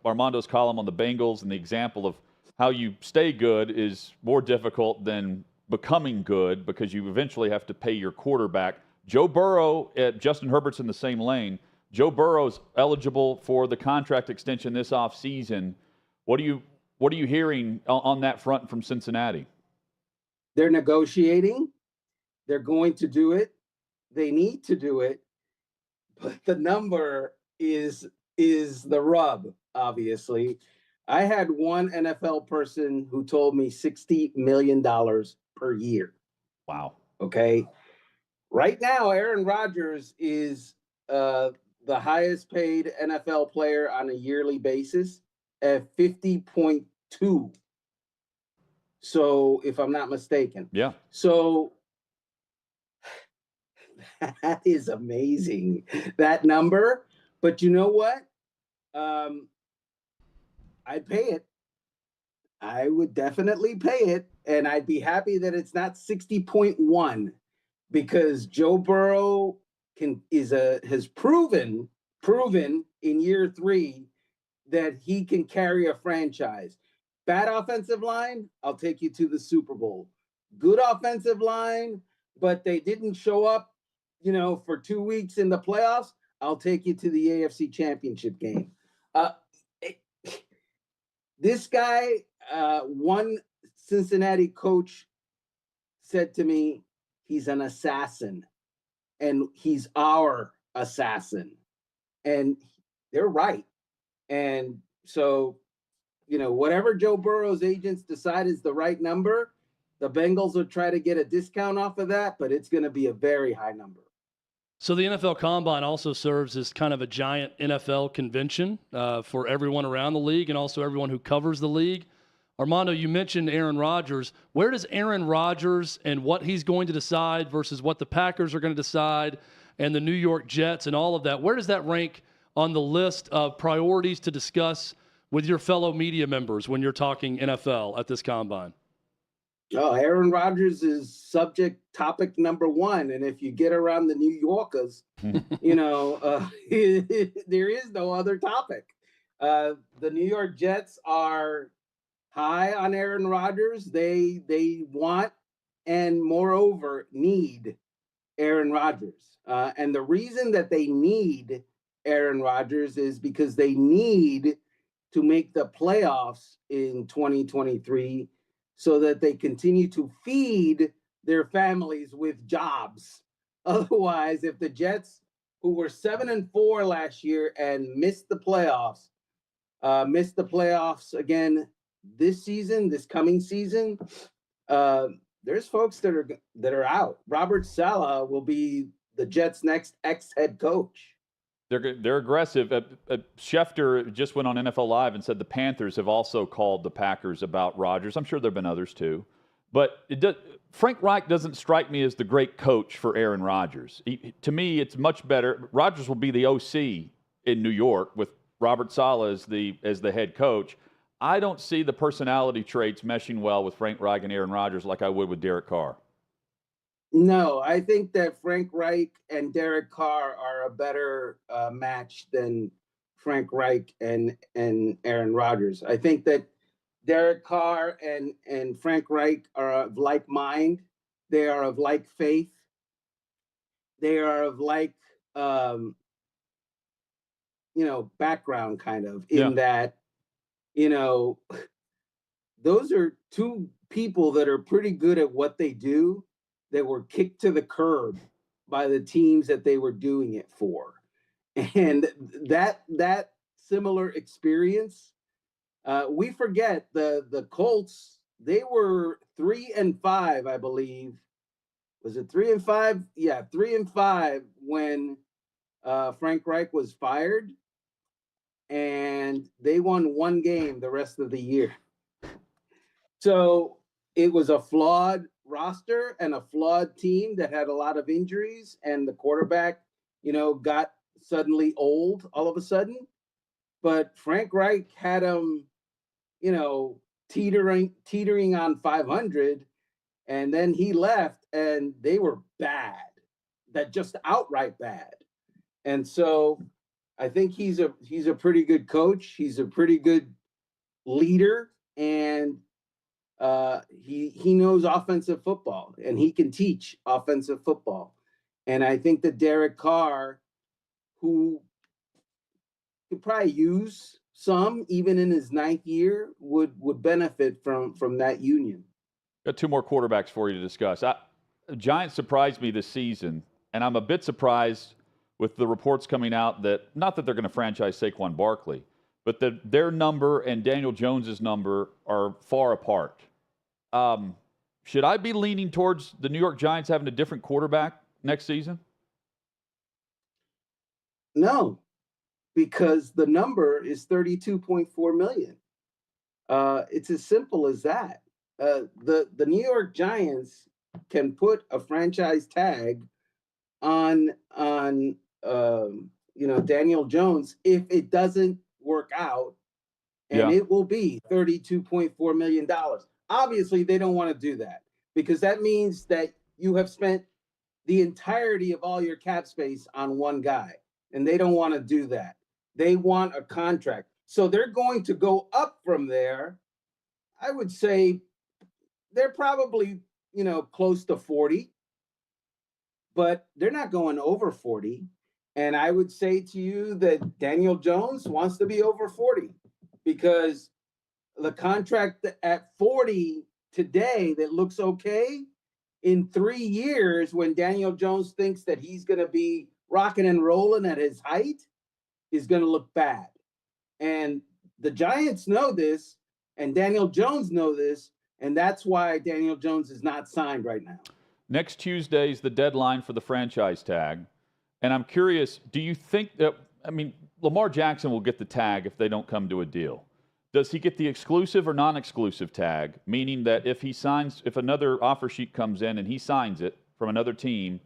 Armando's column on the Bengals and the example of how you stay good is more difficult than becoming good because you eventually have to pay your quarterback. Joe Burrow, Justin Herbert's in the same lane. Joe Burrow's eligible for the contract extension this offseason. What are you hearing on that front from Cincinnati? They're negotiating. They're going to do it. They need to do it. But the number is the rub, obviously. I had one NFL person who told me $60 million per year. Wow. Okay. Right now, Aaron Rodgers is the highest paid NFL player on a yearly basis at 50.2. So, if I'm not mistaken. Yeah. So, that is amazing, that number. But you know what? I'd pay it. I would definitely pay it. And I'd be happy that it's not 60.1 because Joe Burrow has proven in year 3 that he can carry a franchise. Bad offensive line, I'll take you to the Super Bowl. Good offensive line, but they didn't show up, for 2 weeks in the playoffs. I'll take you to the AFC Championship game. This guy, one Cincinnati coach said to me, he's an assassin, and he's our assassin. And they're right. And so, whatever Joe Burrow's agents decide is the right number, the Bengals will try to get a discount off of that, but it's going to be a very high number. So the NFL Combine also serves as kind of a giant NFL convention for everyone around the league and also everyone who covers the league. Armando, you mentioned Aaron Rodgers. Where does Aaron Rodgers and what he's going to decide versus what the Packers are going to decide and the New York Jets and all of that, where does that rank on the list of priorities to discuss with your fellow media members when you're talking NFL at this Combine? Oh, Aaron Rodgers is topic number 1. And if you get around the New Yorkers, there is no other topic. The New York Jets are high on Aaron Rodgers. They want and moreover need Aaron Rodgers. And the reason that they need Aaron Rodgers is because they need to make the playoffs in 2023 so that they continue to feed their families with jobs. Otherwise, if the Jets, who were 7-4 last year and missed the playoffs again this coming season, there's folks that are out. Robert Saleh will be the Jets' next ex-head coach. They're aggressive. Schefter just went on NFL Live and said the Panthers have also called the Packers about Rodgers. I'm sure there have been others too. But Frank Reich doesn't strike me as the great coach for Aaron Rodgers. To me, it's much better. Rodgers will be the OC in New York with Robert Saleh as the head coach. I don't see the personality traits meshing well with Frank Reich and Aaron Rodgers like I would with Derek Carr. No, I think that Frank Reich and Derek Carr are a better match than Frank Reich and Aaron Rodgers. I think that Derek Carr and Frank Reich are of like mind. They are of like faith. They are of like, background kind of in that, those are two people that are pretty good at what they do that were kicked to the curb by the teams that they were doing it for. And that similar experience, we forget the Colts, they were 3-5, I believe. Was it 3-5? Yeah, 3-5 when Frank Reich was fired, and they won one game the rest of the year. So it was a flawed roster and a flawed team that had a lot of injuries, and the quarterback, got suddenly old all of a sudden. But Frank Reich had him, teetering on 500, and then he left, and they were bad, that just outright bad. And so I think he's a pretty good coach. He's a pretty good leader, and he knows offensive football, and he can teach offensive football. And I think that Derek Carr, who could probably use some even in his 9th year, would benefit from that union. Got 2 more quarterbacks for you to discuss. The Giants surprised me this season, and I'm a bit surprised with the reports coming out that, not that they're going to franchise Saquon Barkley, but that their number and Daniel Jones's number are far apart. Should I be leaning towards the New York Giants having a different quarterback next season? No, because the number is $32.4 million. It's as simple as that. The New York Giants can put a franchise tag on Daniel Jones if it doesn't work out, and it will be $32.4 million. Obviously, they don't want to do that because that means that you have spent the entirety of all your cap space on one guy, and they don't want to do that. They want a contract. So they're going to go up from there. I would say they're probably, close to 40, but they're not going over 40. And I would say to you that Daniel Jones wants to be over 40 because the contract at 40 today that looks okay, in 3 years, when Daniel Jones thinks that he's going to be rocking and rolling at his height, is going to look bad. And the Giants know this, and Daniel Jones know this, and that's why Daniel Jones is not signed right now. Next Tuesday is the deadline for the franchise tag. And I'm curious, do you think that, Lamar Jackson will get the tag if they don't come to a deal. Does he get the exclusive or non-exclusive tag? Meaning that if another offer sheet comes in and he signs it from another team,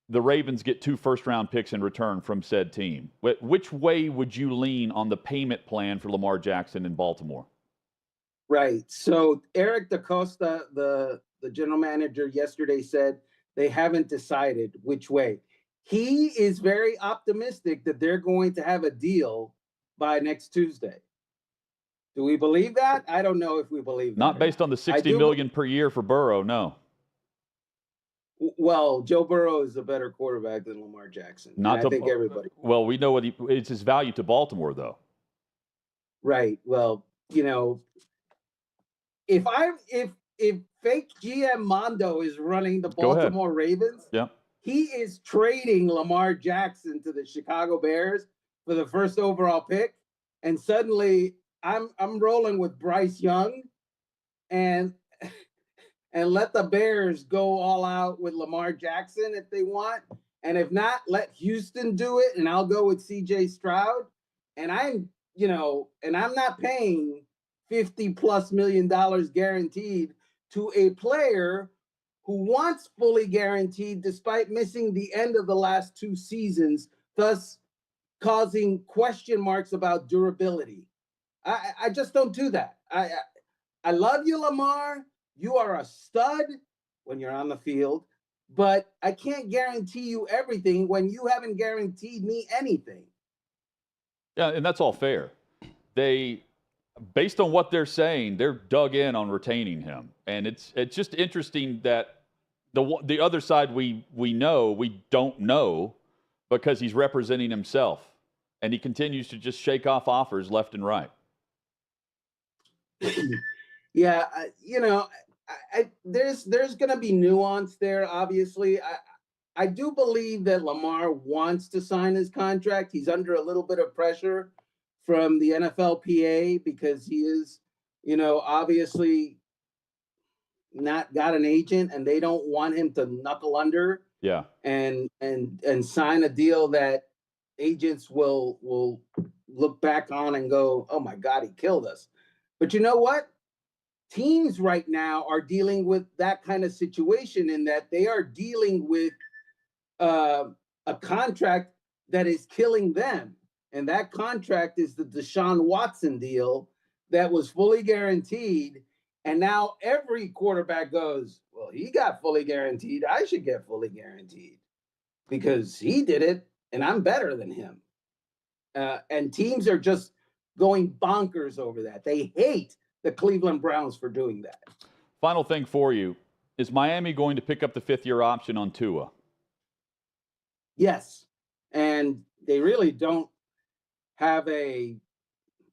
the Ravens get 2 first-round picks in return from said team. Which way would you lean on the payment plan for Lamar Jackson in Baltimore? Right. So Eric DaCosta, the general manager, yesterday said they haven't decided which way. He is very optimistic that they're going to have a deal by next Tuesday. Do we believe that? I don't know if we believe that. Not based on the $60 million per year for Burrow, no. Well, Joe Burrow is a better quarterback than Lamar Jackson. I think everybody. Well, we know it's his value to Baltimore, though. Right. Well, if fake GM Mondo is running the Baltimore Ravens, he is trading Lamar Jackson to the Chicago Bears for the first overall pick, and suddenly I'm rolling with Bryce Young, and let the Bears go all out with Lamar Jackson if they want, and if not, let Houston do it, and I'll go with CJ Stroud, and I'm not paying $50+ million guaranteed to a player who wants fully guaranteed despite missing the end of the last 2 seasons, thus causing question marks about durability. I just don't do that. I love you, Lamar. You are a stud when you're on the field, but I can't guarantee you everything when you haven't guaranteed me anything. Yeah, and that's all fair. Based on what they're saying, they're dug in on retaining him. And it's just interesting that the other side we don't know because he's representing himself. And he continues to just shake off offers left and right. Yeah, there's going to be nuance there, obviously. I do believe that Lamar wants to sign his contract. He's under a little bit of pressure from the NFLPA because he is, obviously not got an agent, and they don't want him to knuckle under. Yeah. And sign a deal that agents will look back on and go, "Oh my God, he killed us." But you know what? Teams right now are dealing with that kind of situation in that they are dealing with a contract that is killing them. And that contract is the Deshaun Watson deal that was fully guaranteed. And now every quarterback goes, well, he got fully guaranteed. I should get fully guaranteed because he did it and I'm better than him. And teams are just going bonkers over that. They hate the Cleveland Browns for doing that. Final thing for you. Is Miami going to pick up the fifth-year option on Tua? Yes. And they really don't have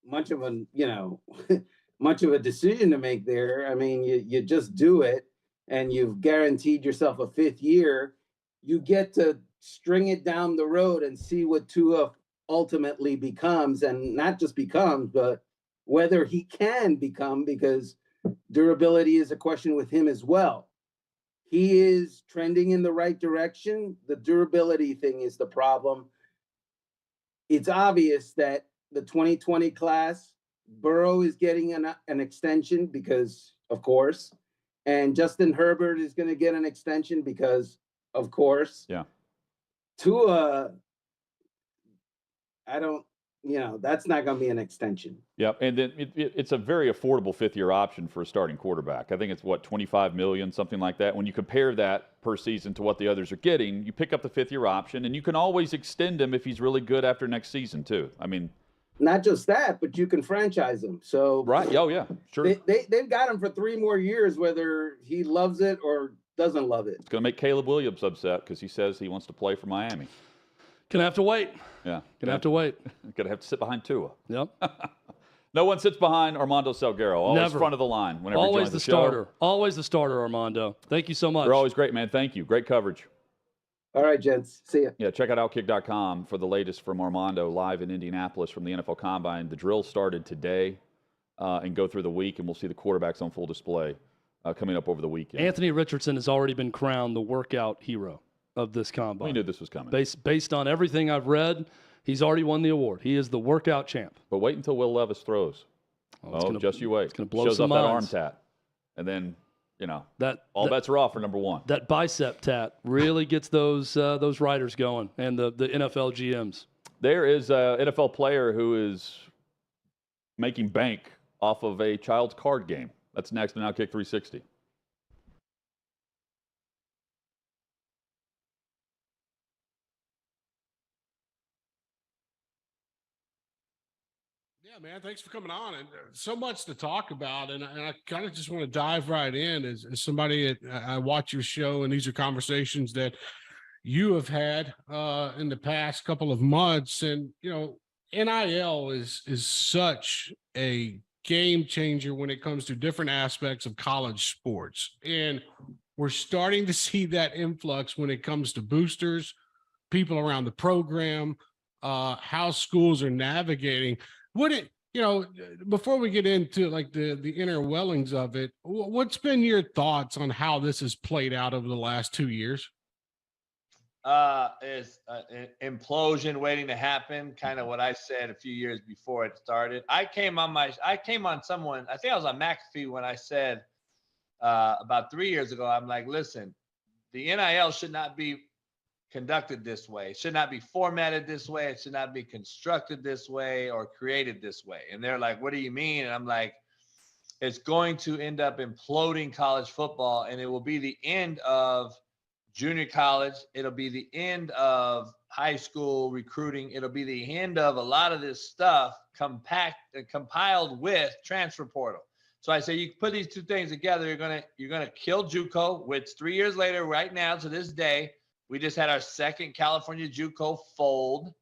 much of a decision to make there. I mean, you just do it, and you've guaranteed yourself a fifth year. You get to string it down the road and see what Tua ultimately becomes, and not just becomes, but whether he can become, because durability is a question with him as well. He is trending in the right direction. The durability thing is the problem. It's obvious that the 2020 class, Burrow is getting an extension because, of course, and Justin Herbert is going to get an extension because, of course. Yeah. Tua, that's not going to be an extension. Yep, and then it's a very affordable fifth-year option for a starting quarterback. I think it's, $25 million, something like that. When you compare that per season to what the others are getting, you pick up the fifth-year option, and you can always extend him if he's really good after next season too. I mean, not just that, but you can franchise him. So right, oh yeah, sure. They've got him for 3 more years, whether he loves it or doesn't love it. It's going to make Caleb Williams upset because he says he wants to play for Miami. Gonna have to wait. Yeah. Gonna have to wait. Gonna have to sit behind Tua. Yep. No one sits behind Armando Salguero. Always Never. Front of the line. Whenever Always he joins the show. starter. Always the starter, Armando. Thank you so much. You're always great, man. Thank you. Great coverage. All right, gents. See ya. Yeah, check out OutKick.com for the latest from Armando live in Indianapolis from the NFL Combine. The drill started today and go through the week, and we'll see the quarterbacks on full display coming up over the weekend. Anthony Richardson has already been crowned the workout hero of this combine. We knew this was coming. Based on everything I've read, he's already won the award. He is the workout champ. But wait until Will Levis throws. Just you wait. It's going to blow Shows some up minds. that arm tat. And then, all bets are off for number one. That bicep tat really gets those riders going and the NFL GMs. There is an NFL player who is making bank off of a child's card game. That's next on OutKick 360. Yeah, man, thanks for coming on. And so much to talk about. And I kind of just want to dive right in as somebody that I watch your show, and these are conversations that you have had in the past couple of months. And, NIL is such a game changer when it comes to different aspects of college sports. And we're starting to see that influx when it comes to boosters, people around the program, how schools are navigating. Before we get into like the inner wellings of it, what's been your thoughts on how this has played out over the last 2 years? Is an implosion waiting to happen. Kind of what I said a few years before it started. I came on someone, I think I was on McAfee when I said about 3 years ago, I'm like, listen, the NIL should not be conducted this way. It should not be formatted this way. It should not be constructed this way or created this way. And they're like, what do you mean? And I'm like, it's going to end up imploding college football, and it will be the end of junior college. It'll be the end of high school recruiting. It'll be the end of a lot of this stuff compiled with transfer portal. So I say, you put these two things together, you're gonna kill JUCO, which 3 years later, right now to this day, we just had our second California JUCO fold.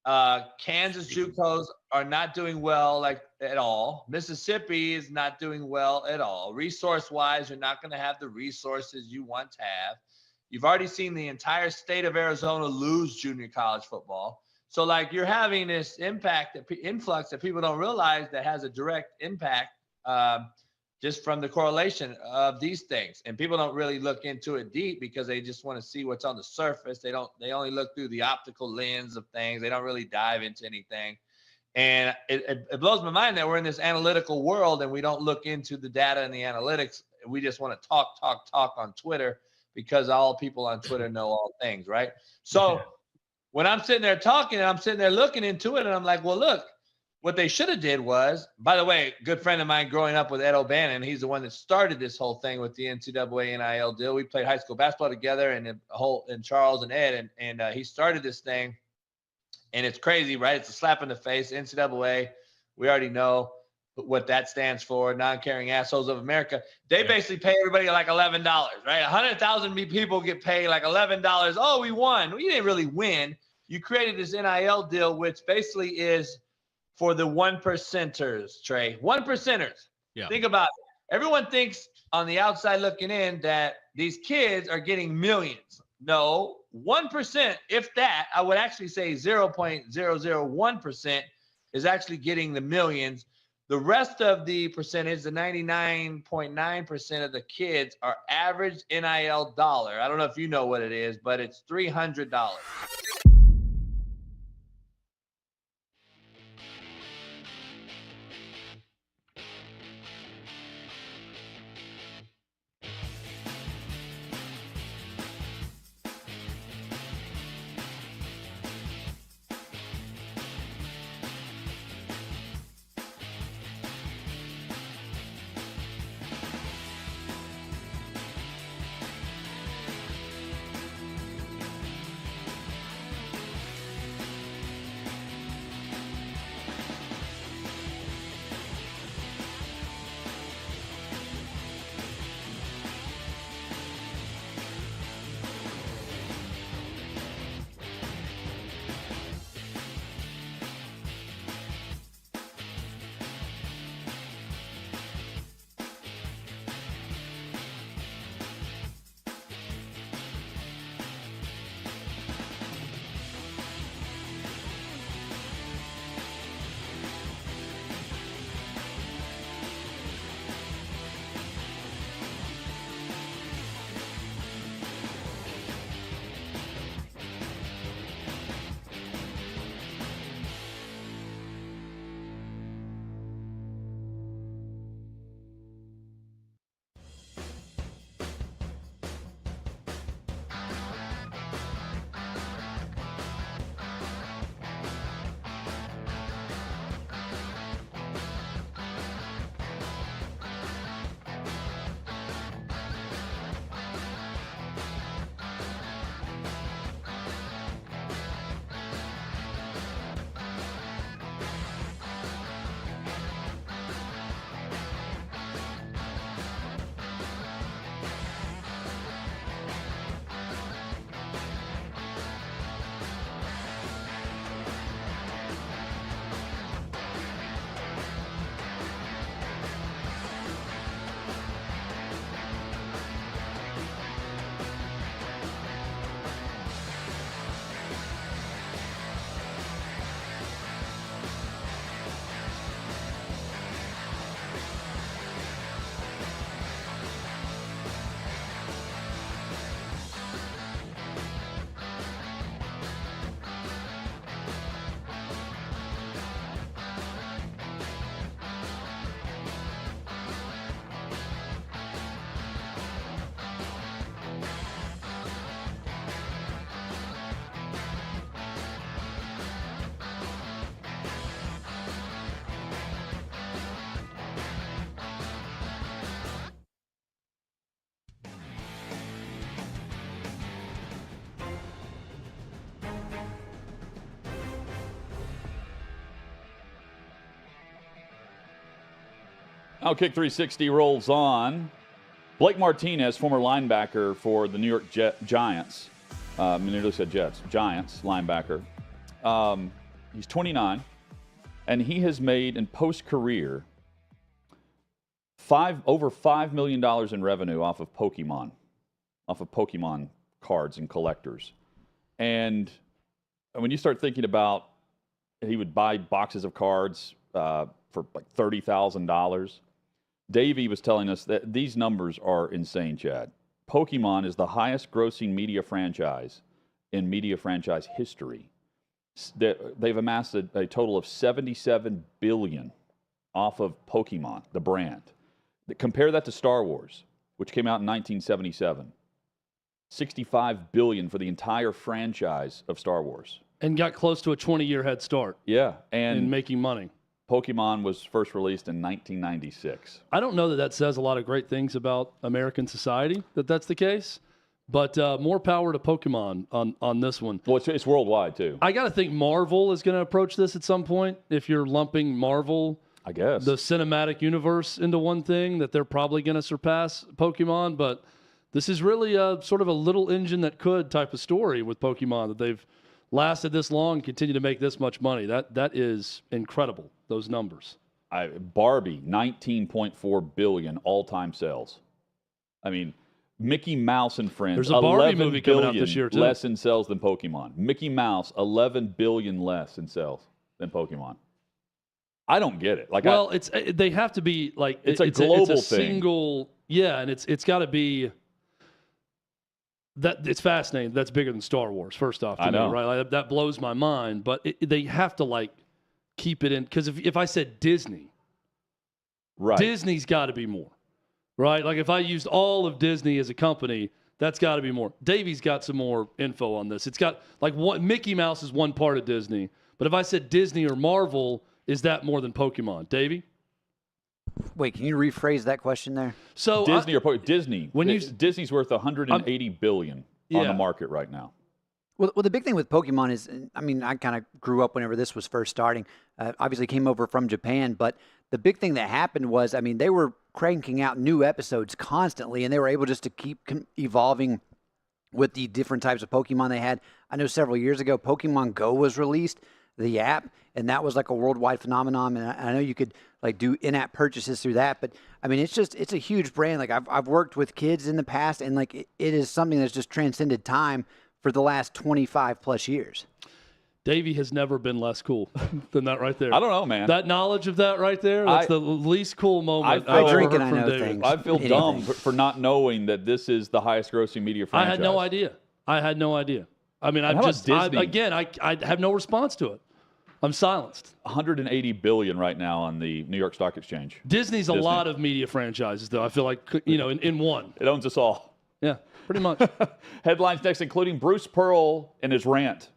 Kansas JUCOs are not doing well at all. Mississippi is not doing well at all. Resource-wise, you're not going to have the resources you once have. You've already seen the entire state of Arizona lose junior college football. So you're having this influx that people don't realize that has a direct impact just from the correlation of these things. And people don't really look into it deep because they just want to see what's on the surface. They only look through the optical lens of things. They don't really dive into anything. And it blows my mind that we're in this analytical world and we don't look into the data and the analytics. We just want to talk on Twitter because all people on Twitter know all things, right? So when I'm sitting there talking and I'm sitting there looking into it and I'm like, well, look, what they should have did was, by the way, a good friend of mine growing up with Ed O'Bannon, he's the one that started this whole thing with the NCAA and NIL deal. We played high school basketball together, and Charles and Ed, and he started this thing. And it's crazy, right? It's a slap in the face. NCAA, we already know what that stands for, non-caring assholes of America. They basically pay everybody like $11, right? 100,000 people get paid like $11. Oh, we won. Well, you didn't really win. You created this NIL deal, which basically is for the 1%ers, Trey. 1%ers. Yeah. Think about it. Everyone thinks on the outside looking in that these kids are getting millions. No, 1%, if that, I would actually say 0.001% is actually getting the millions. The rest of the percentage, the 99.9% of the kids are average NIL dollar. I don't know if you know what it is, but it's $300. OutKick 360 rolls on. Blake Martinez, former linebacker for the New York Giants. I nearly said Jets. Giants linebacker. He's 29, and he has made in post-career over $5 million in revenue off of Pokemon cards and collectors. And when you start thinking about, he would buy boxes of cards for like $30,000. Davey was telling us that these numbers are insane, Chad. Pokemon is the highest grossing media franchise in media franchise history. They've amassed a total of $77 billion off of Pokemon, the brand. Compare that to Star Wars, which came out in 1977. $65 billion for the entire franchise of Star Wars. And got close to a 20-year head start. Yeah. And in making money. Pokemon was first released in 1996. I don't know that says a lot of great things about American society, that's the case. But more power to Pokemon on this one. Well, it's worldwide, too. I got to think Marvel is going to approach this at some point. If you're lumping Marvel, I guess, the cinematic universe into one thing, that they're probably going to surpass Pokemon. But this is really a sort of a little engine that could type of story with Pokemon, that they've lasted this long and continue to make this much money. That is incredible, those numbers. Barbie, 19.4 billion all-time sales. I mean, Mickey Mouse and Friends, there's a Barbie movie coming out this year, too. Less in sales than Pokemon. Mickey Mouse, 11 billion less in sales than Pokemon. I don't get it. They have to be like it's a global thing. Single, yeah, and it's got to be that. It's fascinating. That's bigger than Star Wars. First off, I know, me, right? Like, that blows my mind. But they have to keep it in, because if I said Disney, right, Disney's got to be more. Right? Like if I used all of Disney as a company, that's got to be more. Davey's got some more info on this. It's got Mickey Mouse is one part of Disney, but if I said Disney or Marvel, is that more than Pokemon? Davey? Wait, can you rephrase that question there? So Disney or Pokemon? Disney. Disney's worth 180 billion on the market right now. Well, the big thing with Pokemon is, I mean, I kind of grew up whenever this was first starting. Obviously came over from Japan, but the big thing that happened was, I mean, they were cranking out new episodes constantly, and they were able just to keep evolving with the different types of Pokemon they had. I know several years ago, Pokemon Go was released, the app, and that was like a worldwide phenomenon. And I know you could do in-app purchases through that, but I mean, it's a huge brand. Like I've worked with kids in the past, and it is something that's just transcended time for the last 25 plus years. Davey has never been less cool than that right there. I don't know, man. That knowledge of that right there, that's the least cool moment I drink and I know things. I feel dumb for not knowing that this is the highest grossing media franchise. I had no idea. I mean, I have no response to it. I'm silenced. 180 billion right now on the New York Stock Exchange. Disney's a lot of media franchises, though. I feel like, in one. It owns us all. Yeah, pretty much. Headlines next, including Bruce Pearl and his rant.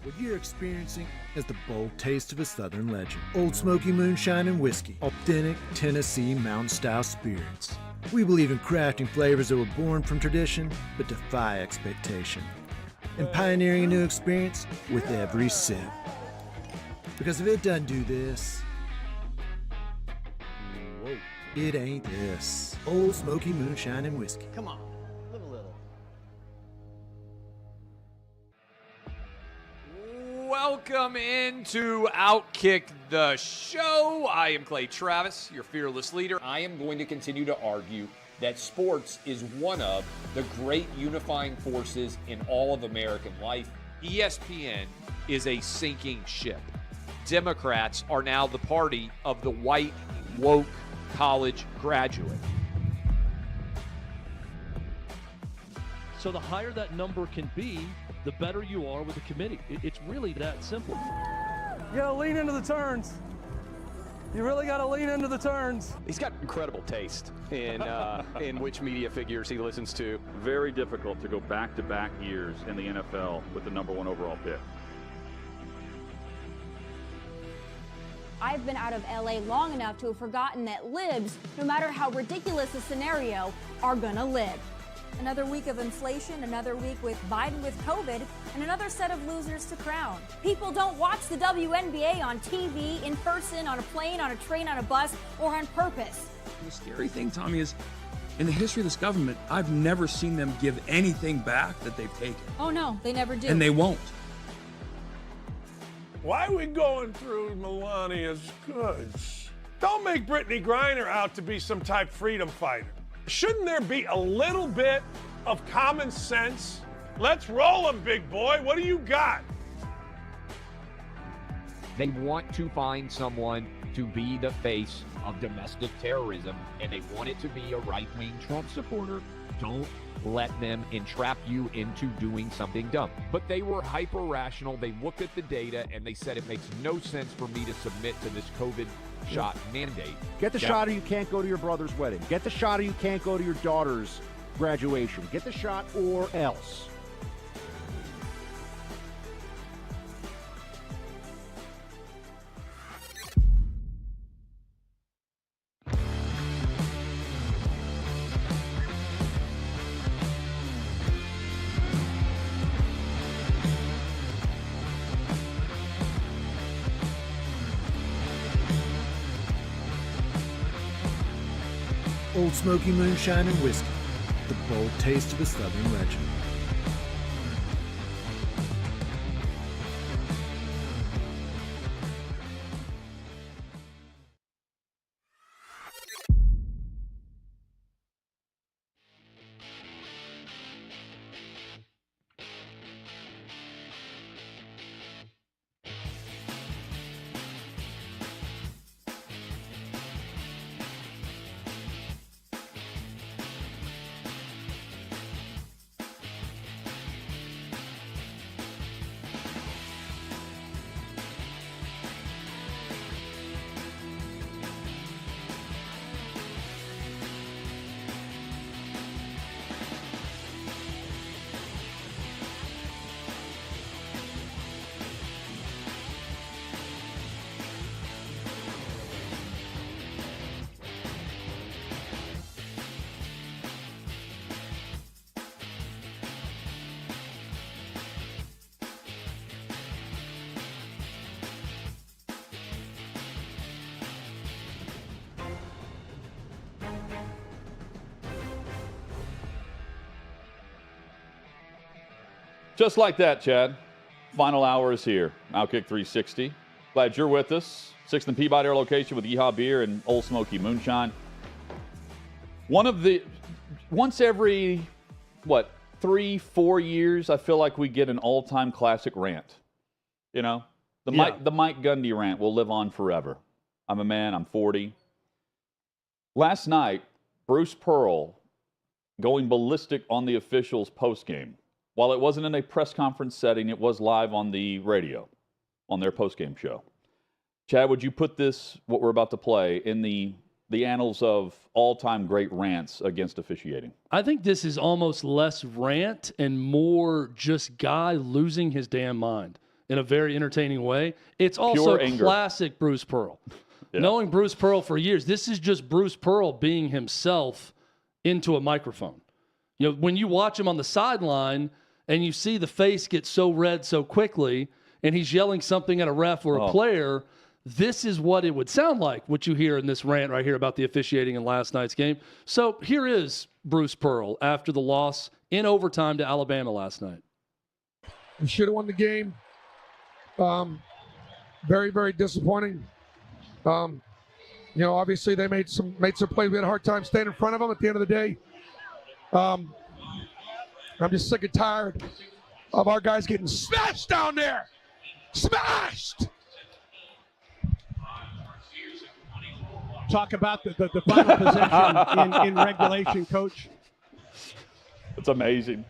What you're experiencing is the bold taste of a Southern legend. Old Smoky Moonshine and Whiskey. Authentic Tennessee mountain-style spirits. We believe in crafting flavors that were born from tradition but defy expectation. And pioneering a new experience with every sip. Because if it doesn't do this, whoa, it ain't this. Old Smoky Moonshine and Whiskey. Come on, live a little. Welcome into OutKick the show. I am Clay Travis, your fearless leader. I am going to continue to argue that sports is one of the great unifying forces in all of American life. ESPN is a sinking ship. Democrats are now the party of the white, woke college graduate. So the higher that number can be, the better you are with the committee. It's really that simple. You gotta lean into the turns. You really gotta lean into the turns. He's got incredible taste in which media figures he listens to. Very difficult to go back-to-back years in the NFL with the number 1 overall pick. I've been out of LA long enough to have forgotten that libs, no matter how ridiculous the scenario, are gonna live. Another week of inflation, another week with Biden with COVID, and another set of losers to crown. People don't watch the WNBA on TV, in person, on a plane, on a train, on a bus, or on purpose. The scary thing, Tommy, is in the history of this government, I've never seen them give anything back that they've taken. Oh no, they never do. And they won't. Why are we going through Melania's goods? Don't make Brittany Griner out to be some type freedom fighter. Shouldn't there be a little bit of common sense? Let's roll them, big boy. What do you got? They want to find someone to be the face of domestic terrorism, and they want it to be a right-wing Trump supporter. Don't let them entrap you into doing something dumb. But they were hyper-rational. They looked at the data, and they said it makes no sense for me to submit to this COVID shot mandate. Get the shot or you can't go to your brother's wedding. Get the shot or you can't go to your daughter's graduation. Get the shot or else. Old Smoky Moonshine and Whiskey, the bold taste of a Southern legend. Just like that, Chad. Final hour is here. OutKick 360. Glad you're with us. 6th and Peabody, our location with Yeehaw Beer and Old Smoky Moonshine. Once every, 3-4 years, I feel like we get an all-time classic rant. You know, the Mike Gundy rant will live on forever. I'm a man, I'm 40. Last night, Bruce Pearl going ballistic on the officials post-game. While it wasn't in a press conference setting, it was live on the radio, on their post-game show. Chad, would you put this, what we're about to play, in the annals of all-time great rants against officiating? I think this is almost less rant and more just guy losing his damn mind in a very entertaining way. It's also classic Bruce Pearl. Yeah. Knowing Bruce Pearl for years, this is just Bruce Pearl being himself into a microphone. You know, when you watch him on the sideline and you see the face get so red so quickly and he's yelling something at a ref or a player, this is what it would sound like, what you hear in this rant right here about the officiating in last night's game. So here is Bruce Pearl after the loss in overtime to Alabama last night. We should have won the game. Very, very disappointing. Obviously they made some plays. We had a hard time staying in front of them at the end of the day. I'm just sick and tired of our guys getting smashed down there. Smashed! Talk about the final possession in regulation, Coach. It's amazing.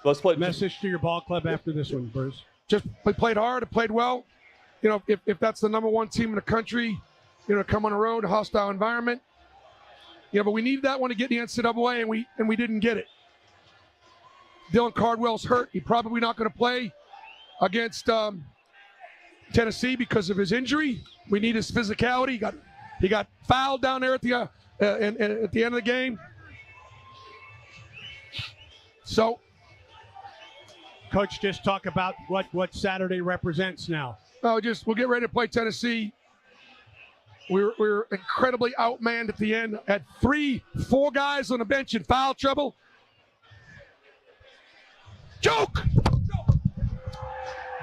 Let's play. Message to your ball club after this one, Bruce. Just we played hard, played well. You know, if that's the number one team in the country, come on the road, a hostile environment. But we needed that one to get the NCAA, and we didn't get it. Dylan Cardwell's hurt. He's probably not going to play against Tennessee because of his injury. We need his physicality. He got fouled down there at the end of the game. So, Coach, just talk about what Saturday represents now. We'll get ready to play Tennessee. We were incredibly outmanned at the end. Had 4 guys on the bench in foul trouble. Joke!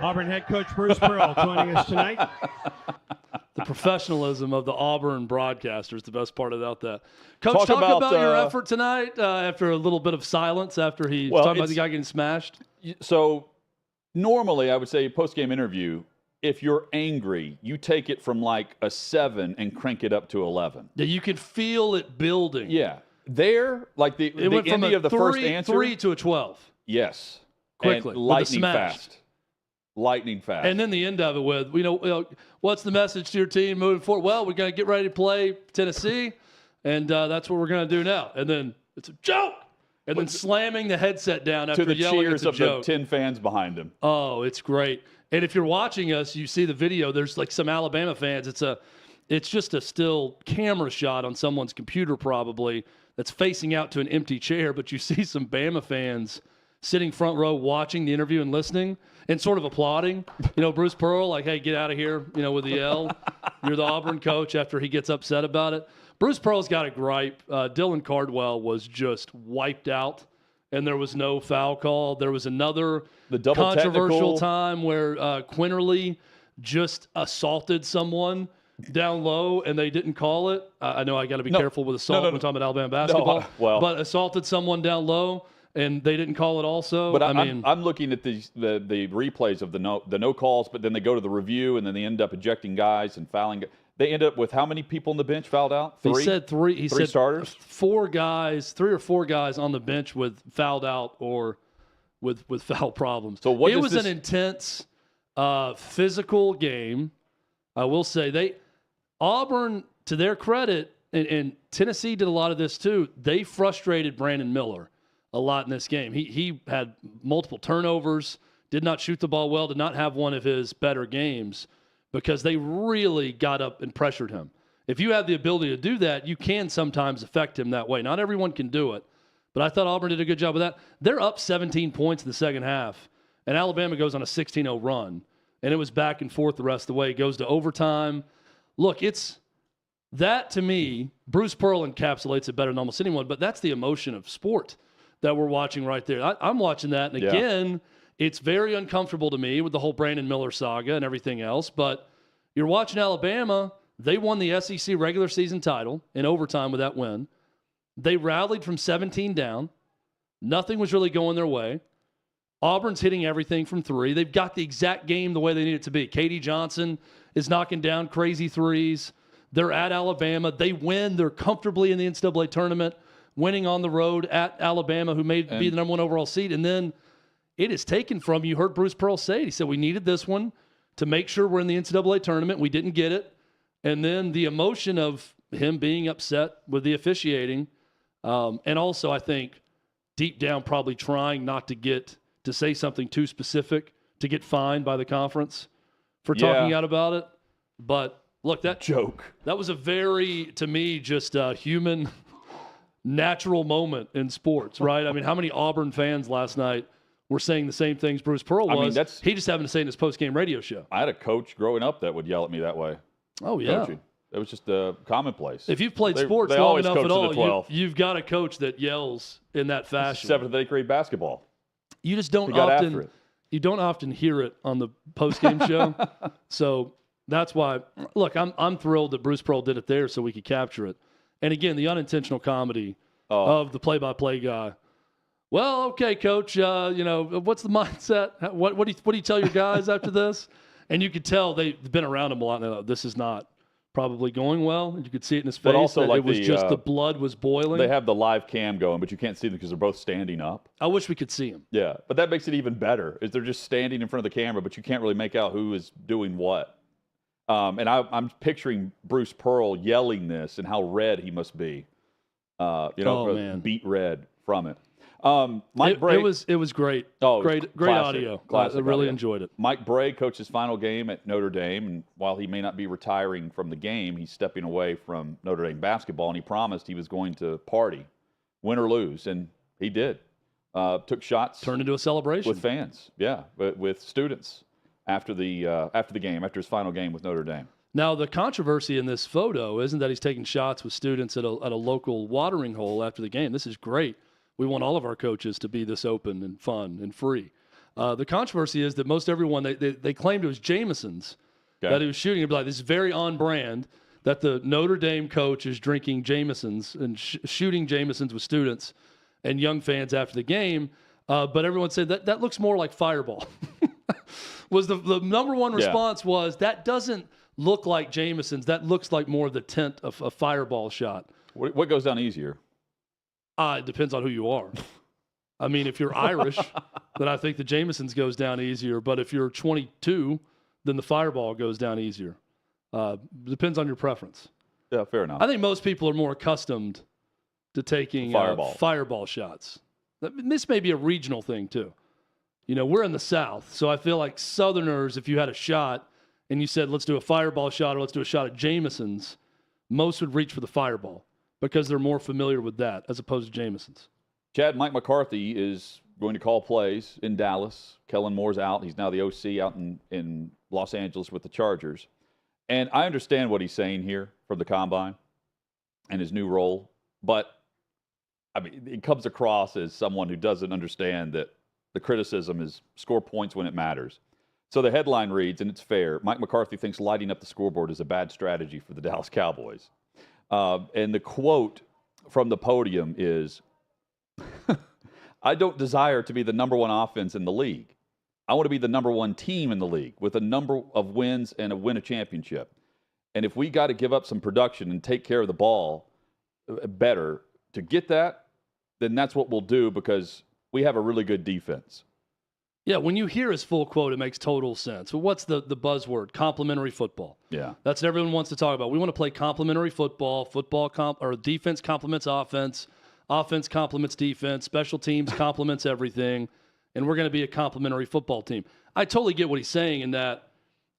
Auburn head coach Bruce Pearl joining us tonight. The professionalism of the Auburn broadcasters, the best part about that. Coach, talk about your effort tonight after a little bit of silence after he was talking about the guy getting smashed. So normally I would say post-game interview, if you're angry, you take it from like a 7 and crank it up to 11. Yeah, you can feel it building. Yeah. There, like the ending of the first answer. 3 to a 12. Yes. Quickly. And lightning fast. Lightning fast. And then the end of it with, what's the message to your team moving forward? Well, we're going to get ready to play Tennessee, and that's what we're going to do now. And then it's a joke. And then slamming the headset down after yelling cheers it's a joke. The 10 fans behind him. Oh, it's great. And if you're watching us, you see the video. There's like some Alabama fans. It's just a still camera shot on someone's computer probably that's facing out to an empty chair. But you see some Bama fans sitting front row watching the interview and listening and sort of applauding. Bruce Pearl, like, hey, get out of here, with the L. You're the Auburn coach after he gets upset about it. Bruce Pearl's got a gripe. Dylan Cardwell was just wiped out, and there was no foul call. There was another controversial time where Quinterly just assaulted someone down low, and they didn't call it. I know I got to be careful with assault when we're talking about Alabama basketball. But assaulted someone down low, and they didn't call it also. But I'm looking at the replays of the no calls, but then they go to the review, and then they end up ejecting guys and fouling. They end up with how many people on the bench fouled out? He said three. He said starters? 4 guys, 3 or 4 guys on the bench with fouled out or with foul problems. So it was an intense, physical game. I will say Auburn, to their credit, and Tennessee did a lot of this too. They frustrated Brandon Miller a lot in this game. He had multiple turnovers, did not shoot the ball well, did not have one of his better games, because they really got up and pressured him. If you have the ability to do that, you can sometimes affect him that way. Not everyone can do it, but I thought Auburn did a good job of that. They're up 17 points in the second half, and Alabama goes on a 16-0 run, and it was back and forth the rest of the way. It goes to overtime. Look, that to me, Bruce Pearl encapsulates it better than almost anyone, but that's the emotion of sport that we're watching right there. I'm watching that, and again, it's very uncomfortable to me with the whole Brandon Miller saga and everything else, but you're watching Alabama. They won the SEC regular season title in overtime with that win. They rallied from 17 down. Nothing was really going their way. Auburn's hitting everything from 3. They've got the exact game the way they need it to be. Katie Johnson is knocking down crazy threes. They're at Alabama. They win. They're comfortably in the NCAA tournament, winning on the road at Alabama, who may be the number 1 overall seed. And then it is taken from you. Heard Bruce Pearl say it. He said, we needed this one to make sure we're in the NCAA tournament. We didn't get it. And then the emotion of him being upset with the officiating. And also, I think, deep down, probably trying not to say something too specific to get fined by the conference for talking out about it. But look, that was a very, to me, just a human, natural moment in sports, right? I mean, how many Auburn fans last night were saying the same things Bruce Pearl was? He just happened to say in his post-game radio show. I had a coach growing up that would yell at me that way. Oh, yeah. Coaching. It was just a commonplace. If you've played sports long enough at all, you've got a coach that yells in that fashion. 7th and 8th grade basketball. You just don't often hear it on the post-game show. So that's why, look, I'm thrilled that Bruce Pearl did it there so we could capture it. And again, the unintentional comedy of the play-by-play guy. Well, okay, coach, what's the mindset? What do you tell your guys after this? And you could tell they've been around him a lot. And they're like, this is not probably going well. And you could see it in his face. But also, it was just the blood was boiling. They have the live cam going, but you can't see them because they're both standing up. I wish we could see them. Yeah, but that makes it even better. Is they're just standing in front of the camera, but you can't really make out who is doing what. And I'm picturing Bruce Pearl yelling this and how red he must be. Beat red from it. Mike Bray, it was great. Oh, great audio. I really enjoyed it. Mike Bray coached his final game at Notre Dame, and while he may not be retiring from the game, he's stepping away from Notre Dame basketball, and he promised he was going to party, win or lose, and he did. Took shots, turned into a celebration with fans. Yeah, with students after the game, after his final game with Notre Dame. Now, the controversy in this photo isn't that he's taking shots with students at a local watering hole after the game. This is great. We want all of our coaches to be this open and fun and free. The controversy is that most everyone, they claimed it was Jameson's that he was shooting. It'd be like, this is very on brand that the Notre Dame coach is drinking Jameson's and shooting Jameson's with students and young fans after the game. But everyone said that looks more like Fireball. Was the number one response was, that doesn't look like Jameson's. That looks like more of the tint of a Fireball shot. What goes down easier? It depends on who you are. I mean, if you're Irish, then I think the Jameson's goes down easier. But if you're 22, then the Fireball goes down easier. Depends on your preference. Yeah, fair enough. I think most people are more accustomed to taking fireball shots. This may be a regional thing, too. We're in the South, so I feel like Southerners, if you had a shot and you said, let's do a Fireball shot or let's do a shot at Jameson's, most would reach for the Fireball, because they're more familiar with that as opposed to Jameson's. Chad, Mike McCarthy is going to call plays in Dallas. Kellen Moore's out. He's now the OC out in Los Angeles with the Chargers. And I understand what he's saying here from the Combine. and his new role. But, I mean, it comes across as someone who doesn't understand that the criticism is score points when it matters. So the headline reads, and it's fair, Mike McCarthy thinks lighting up the scoreboard is a bad strategy for the Dallas Cowboys. And the quote from the podium is, I don't desire to be the number one offense in the league. I want to be the number one team in the league with a number of wins and win a championship. And if we got to give up some production and take care of the ball better to get that, then that's what we'll do because we have a really good defense. Yeah, when you hear his full quote, it makes total sense. But what's the buzzword? Complementary football. Yeah. That's what everyone wants to talk about. We want to play complementary football. Or defense complements offense. Offense complements defense. Special teams complements everything. And we're going to be a complementary football team. I totally get what he's saying in that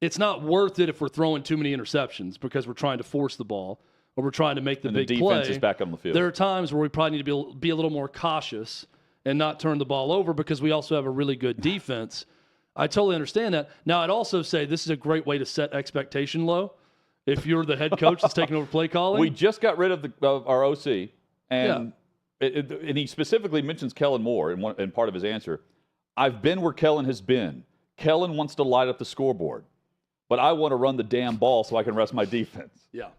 it's not worth it if we're throwing too many interceptions because we're trying to force the ball or we're trying to make the big play. And the defense is back on the field. There are times where we probably need to be a little more cautious and not turn the ball over because we also have a really good defense. I totally understand that. Now, I'd also say this is a great way to set expectation low. If you're the head coach that's taking over play calling. We just got rid of our OC, and and he specifically mentions Kellen Moore in part of his answer. I've been where Kellen has been. Kellen wants to light up the scoreboard, but I want to run the damn ball so I can rest my defense. Yeah.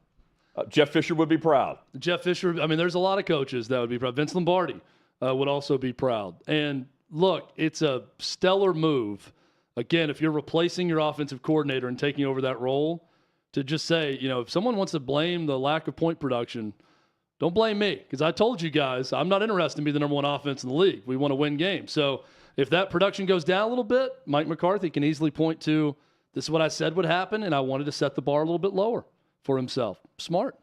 Jeff Fisher would be proud. Jeff Fisher, I mean, there's a lot of coaches that would be proud. Vince Lombardi would also be proud. And look, it's a stellar move. Again, if you're replacing your offensive coordinator and taking over that role, to just say, if someone wants to blame the lack of point production, don't blame me. Because I told you guys, I'm not interested in being the number one offense in the league. We want to win games. So if that production goes down a little bit, Mike McCarthy can easily point to, this is what I said would happen, and I wanted to set the bar a little bit lower for himself. Smart.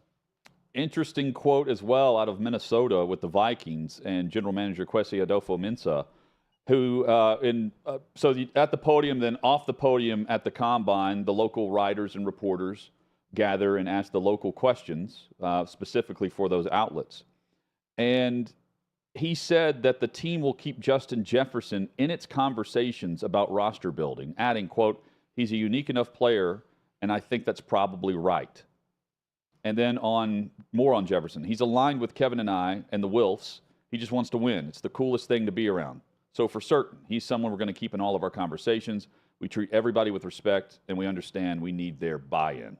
Interesting quote as well out of Minnesota with the Vikings and general manager Kwesi Adofo-Mensah, who at the podium, then off the podium at the combine, the local writers and reporters gather and ask the local questions specifically for those outlets. And he said that the team will keep Justin Jefferson in its conversations about roster building, adding, quote, he's a unique enough player, and I think that's probably right. And then more on Jefferson. He's aligned with Kevin and I and the Wilfs. He just wants to win. It's the coolest thing to be around. So for certain, he's someone we're going to keep in all of our conversations. We treat everybody with respect, and we understand we need their buy-in.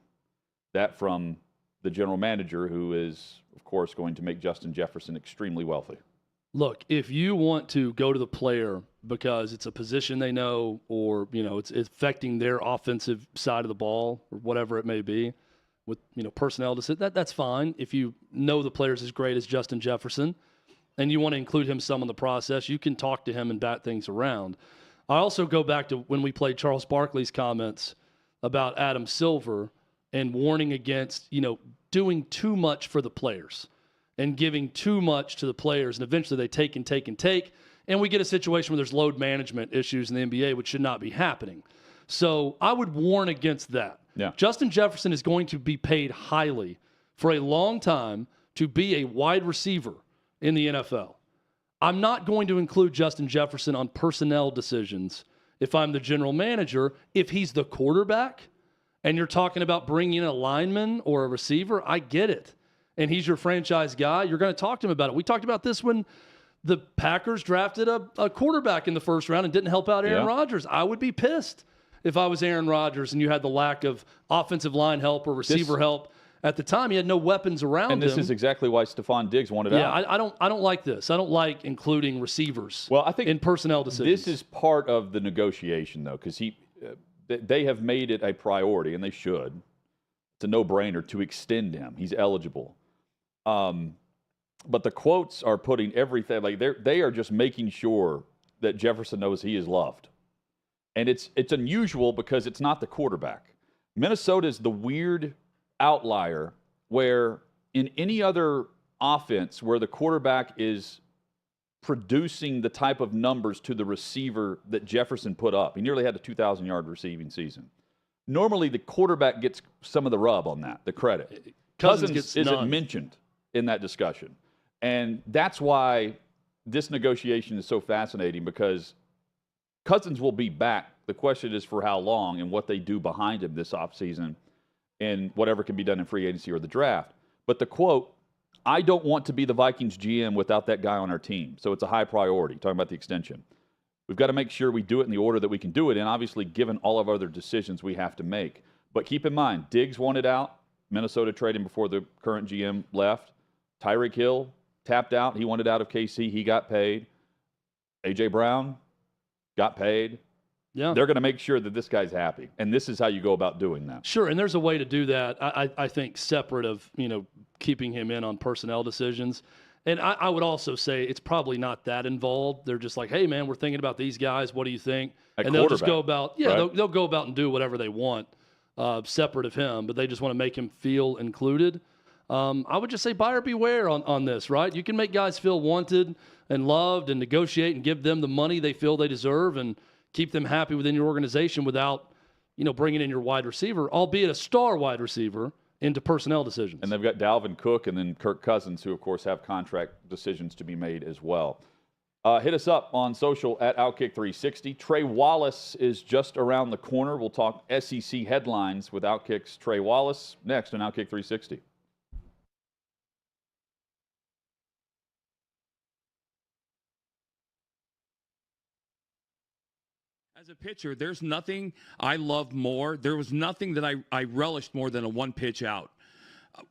That from the general manager, who is, of course, going to make Justin Jefferson extremely wealthy. Look, if you want to go to the player because it's a position they know or, it's affecting their offensive side of the ball or whatever it may be, with personnel to sit, that's fine. If you know the player's as great as Justin Jefferson and you want to include him some in the process, you can talk to him and bat things around. I also go back to when we played Charles Barkley's comments about Adam Silver and warning against, doing too much for the players and giving too much to the players. And eventually they take and take and take. And we get a situation where there's load management issues in the NBA, which should not be happening. So I would warn against that. Yeah. Justin Jefferson is going to be paid highly for a long time to be a wide receiver in the NFL. I'm not going to include Justin Jefferson on personnel decisions if I'm the general manager. If he's the quarterback and you're talking about bringing in a lineman or a receiver, I get it. And he's your franchise guy, you're going to talk to him about it. We talked about this when the Packers drafted a quarterback in the first round and didn't help out Aaron Rodgers. I would be pissed if I was Aaron Rodgers and you had the lack of offensive line help or receiver help. At the time, he had no weapons around him. And this is exactly why Stephon Diggs wanted out. Yeah, I don't like this. I don't like including receivers I think in personnel decisions. This is part of the negotiation, though, because they have made it a priority, and they should. It's a no-brainer to extend him. He's eligible. But the quotes are putting everything, like they are just making sure that Jefferson knows he is loved. And it's unusual because it's not the quarterback. Minnesota is the weird outlier where in any other offense where the quarterback is producing the type of numbers to the receiver that Jefferson put up. He nearly had a 2,000-yard receiving season. Normally, the quarterback gets some of the rub on that, the credit. Cousins isn't mentioned in that discussion. And that's why this negotiation is so fascinating, because Cousins will be back. The question is for how long and what they do behind him this offseason and whatever can be done in free agency or the draft. But the quote I don't want to be the Vikings GM without that guy on our team. So it's a high priority, talking about the extension. We've got to make sure we do it in the order that we can do it in, obviously, given all of our other decisions we have to make. But keep in mind, Diggs wanted out. Minnesota traded him before the current GM left. Tyreek Hill tapped out. He wanted out of KC. He got paid. A.J. Brown got paid. Yeah. They're going to make sure that this guy's happy. And this is how you go about doing that. Sure, and there's a way to do that, I think, separate of, keeping him in on personnel decisions. And I would also say it's probably not that involved. They're just like, hey, man, we're thinking about these guys. What do you think? And they'll just go about, right? they'll go about and do whatever they want separate of him, but they just want to make him feel included. I would just say buyer beware on this, right? You can make guys feel wanted and loved and negotiate and give them the money they feel they deserve and keep them happy within your organization without, bringing in your wide receiver, albeit a star wide receiver, into personnel decisions. And they've got Dalvin Cook and then Kirk Cousins, who, of course, have contract decisions to be made as well. Hit us up on social at OutKick360. Trey Wallace is just around the corner. We'll talk SEC headlines with OutKick's Trey Wallace next on OutKick360. As a pitcher, there's nothing I love more. There was nothing that I relished more than a one pitch out.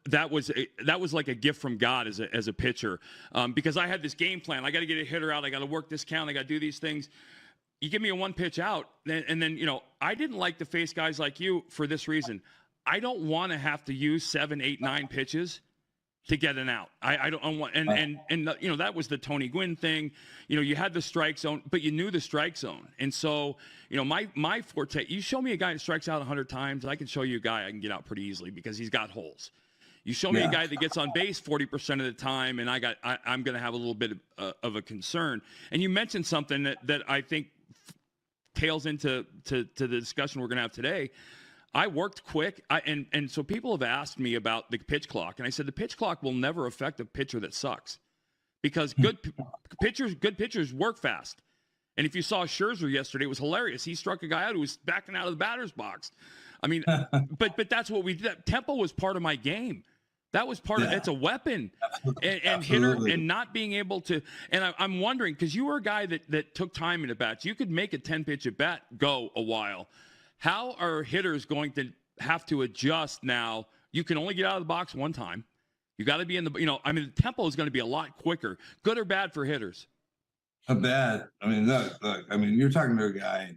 That was like a gift from God as a pitcher, because I had this game plan. I got to get a hitter out. I got to work this count. I got to do these things. You give me a one pitch out, and then I didn't like to face guys like you for this reason. I don't want to have to use 7, 8, 9 pitches to get an out. I don't want, and that was the Tony Gwynn thing. You had the strike zone, but you knew the strike zone. And so, my forte, you show me a guy that strikes out 100 times, I can show you a guy I can get out pretty easily because he's got holes. You show me a guy that gets on base 40% of the time, and I'm going to have a little bit of a concern. And you mentioned something that I think tails into the discussion we're going to have today. I worked quick, and so people have asked me about the pitch clock, and I said the pitch clock will never affect a pitcher that sucks, because good pitchers work fast. And if you saw Scherzer yesterday, it was hilarious. He struck a guy out who was backing out of the batter's box. I mean, but that's what we did. Tempo was part of my game. That was part of it's a weapon, and hitter, and not being able to. And I'm wondering, because you were a guy that took time in at bats. You could make a 10-pitch at bat go a while. How are hitters going to have to adjust now? You can only get out of the box one time. You got to be in the, the tempo is going to be a lot quicker. Good or bad for hitters? Bad. Look. You're talking to a guy.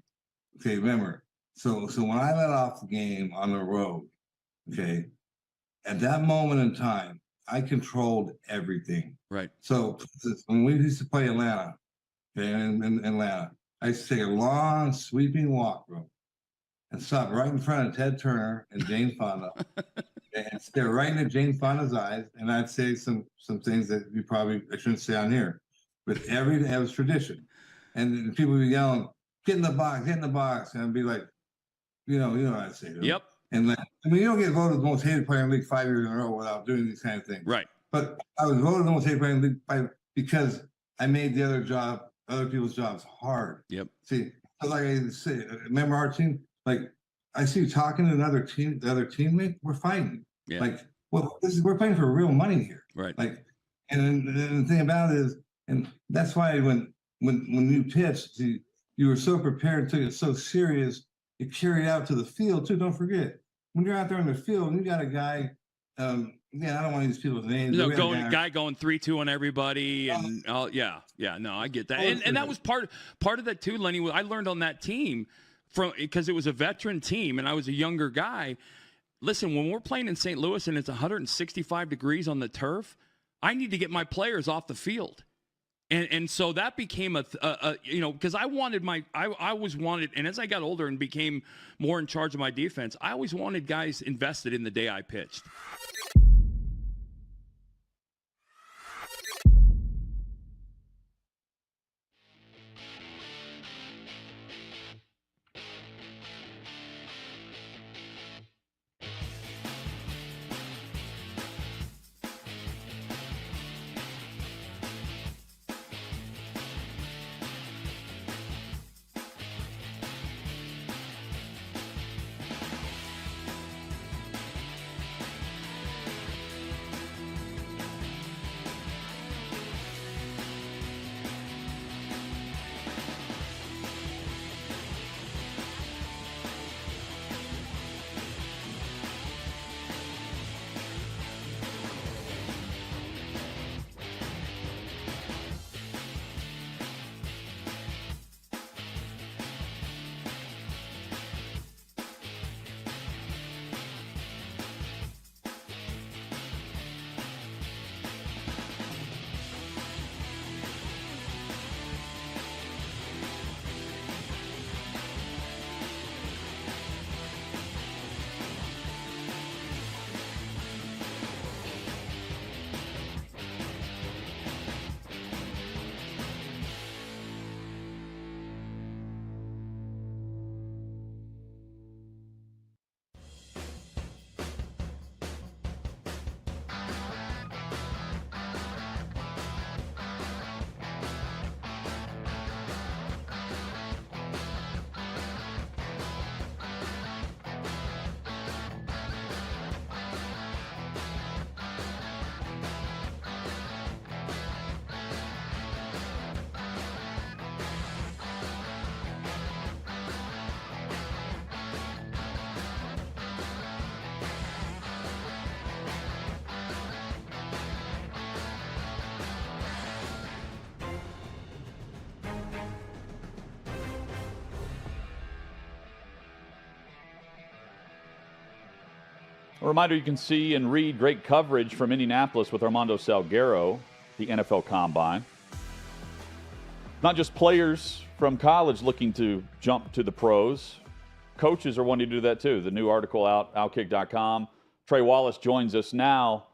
Okay, remember. So when I let off the game on the road, okay, at that moment in time, I controlled everything. Right. So when we used to play Atlanta, okay, in Atlanta, I used to take a long sweeping walk, bro, and stop right in front of Ted Turner and Jane Fonda, and stare right into Jane Fonda's eyes, and I'd say some things that I shouldn't say on here, but every day it was tradition, and people would be yelling, "Get in the box," and I'd be like, you know what I'd say to them. Yep. And you don't get voted the most hated player in the league 5 years in a row without doing these kind of things. Right. But I was voted the most hated player in the league because I made the other people's jobs hard. Yep. See, like I say, remember our team? Like, I see you talking to the other teammate, we're fighting. Yeah. Like, well, we're playing for real money here. Right. Like, and the thing about it is, and that's why when you pitched, you were so prepared, took it so serious, it carried out to the field too. Don't forget, when you're out there in the field, and you got a guy. I don't want to use people's names. Guy going 3-2 on everybody, and no, I get that, and that was part of that too, Lenny. I learned on that team because it was a veteran team, and I was a younger guy. Listen, when we're playing in St. Louis and it's 165 degrees on the turf, I need to get my players off the field. And so that became because I always wanted, and as I got older and became more in charge of my defense, I always wanted guys invested in the day I pitched. A reminder, you can see and read great coverage from Indianapolis with Armando Salguero, the NFL Combine. Not just players from college looking to jump to the pros. Coaches are wanting to do that too. The new article out, OutKick.com. Trey Wallace joins us now.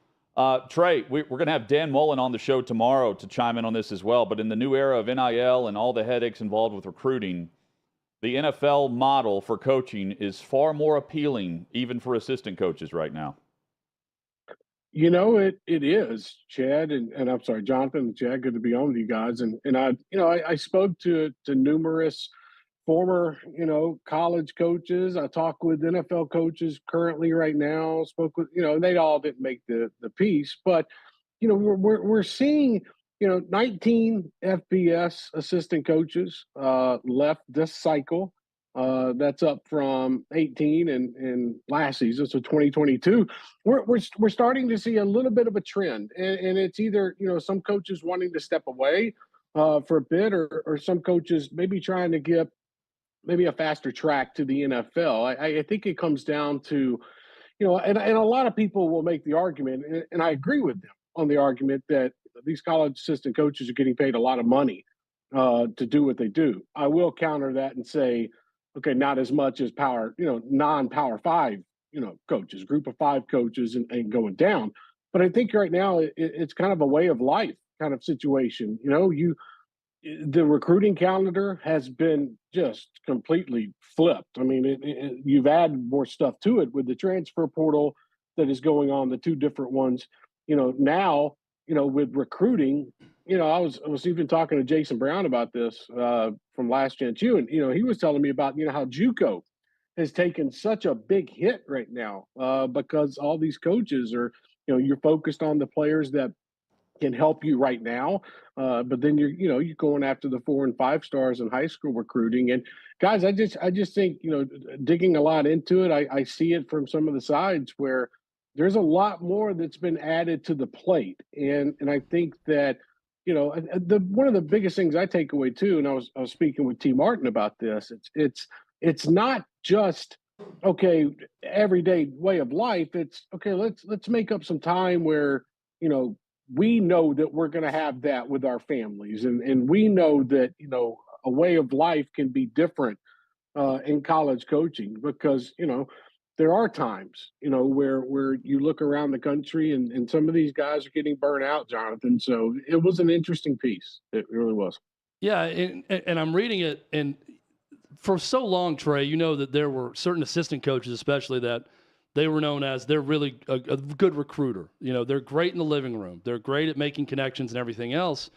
Trey, we're going to have Dan Mullen on the show tomorrow to chime in on this as well. But in the new era of NIL and all the headaches involved with recruiting, the NFL model for coaching is far more appealing, even for assistant coaches right now. You know, it is, Chad, and I'm sorry, Jonathan and Chad, good to be on with you guys. And I spoke to numerous former, college coaches. I talk with NFL coaches currently right now, spoke with, they all didn't make the piece, but, we're seeing, 19 FBS assistant coaches left this cycle. That's up from 18 in last season, so 2022. We're starting to see a little bit of a trend, and it's either some coaches wanting to step away for a bit, or some coaches maybe trying to get maybe a faster track to the NFL. I think it comes down to and a lot of people will make the argument, and I agree with them on the argument that these college assistant coaches are getting paid a lot of money to do what they do. I will counter that and say, okay, not as much as non-Power 5, coaches, group of 5 coaches and going down. But I think right now it's kind of a way of life kind of situation. The recruiting calendar has been just completely flipped. I mean, you've added more stuff to it with the transfer portal that is going on, the 2 different ones. Now, with recruiting, I was even talking to Jason Brown about this from Last Chance U, and he was telling me about how JUCO has taken such a big hit right now because all these coaches are you're focused on the players that can help you right now, but then you're going after the 4 and 5 stars in high school recruiting. And guys, I just think digging a lot into it, I see it from some of the sides where there's a lot more that's been added to the plate, and I think that one of the biggest things I take away too, and I was speaking with T. Martin about this. It's not just everyday way of life. It's okay. Let's make up some time where we know that we're going to have that with our families, and we know that a way of life can be different in college coaching because there are times, where you look around the country and some of these guys are getting burnt out, Jonathan. So it was an interesting piece. It really was. Yeah, and I'm reading it, and for so long, Trey, that there were certain assistant coaches, especially that they were known as they're really a good recruiter. They're great in the living room. They're great at making connections and everything else.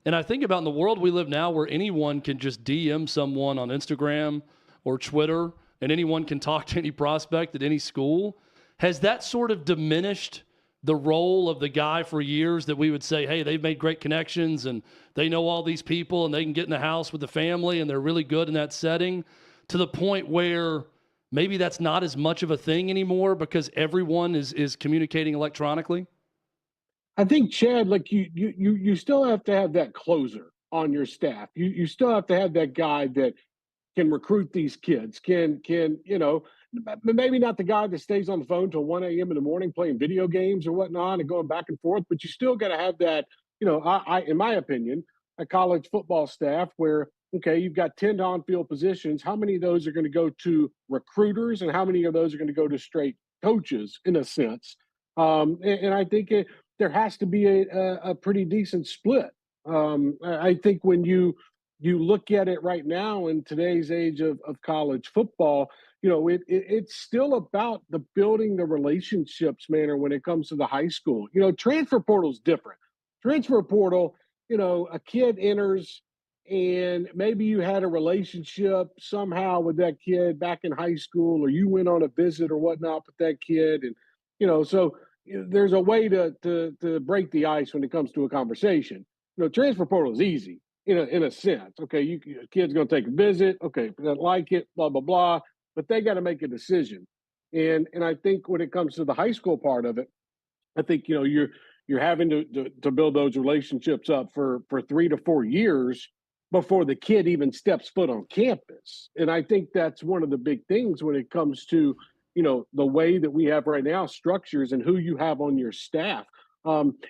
And I think about in the world we live now where anyone can just DM someone on Instagram or Twitter, and anyone can talk to any prospect at any school. Has that sort of diminished the role of the guy for years that we would say, hey, they've made great connections and they know all these people and they can get in the house with the family and they're really good in that setting, to the point where maybe that's not as much of a thing anymore because everyone is communicating electronically? I think, Chad, like you still have to have that closer on your staff. You still have to have that guy that can recruit these kids, can maybe not the guy that stays on the phone till 1 a.m. in the morning playing video games or whatnot and going back and forth, but you still got to have that, I in my opinion, a college football staff where, okay, you've got 10 on-field positions. How many of those are going to go to recruiters and how many of those are going to go to straight coaches in a sense? And I think there has to be a pretty decent split. I think when you look at it right now in today's age of college football, it's still about the building the relationships, man, when it comes to the high school. Transfer portal is different. Transfer portal, a kid enters and maybe you had a relationship somehow with that kid back in high school, or you went on a visit or whatnot with that kid. And, so there's a way to break the ice when it comes to a conversation. Transfer portal is easy. In a sense, okay, kid's going to take a visit. Okay, if they don't like it, blah, blah, blah, but they got to make a decision. And I think when it comes to the high school part of it, I think, you're having to build those relationships up for 3 to 4 years before the kid even steps foot on campus. And I think that's one of the big things when it comes to, the way that we have right now, structures and who you have on your staff.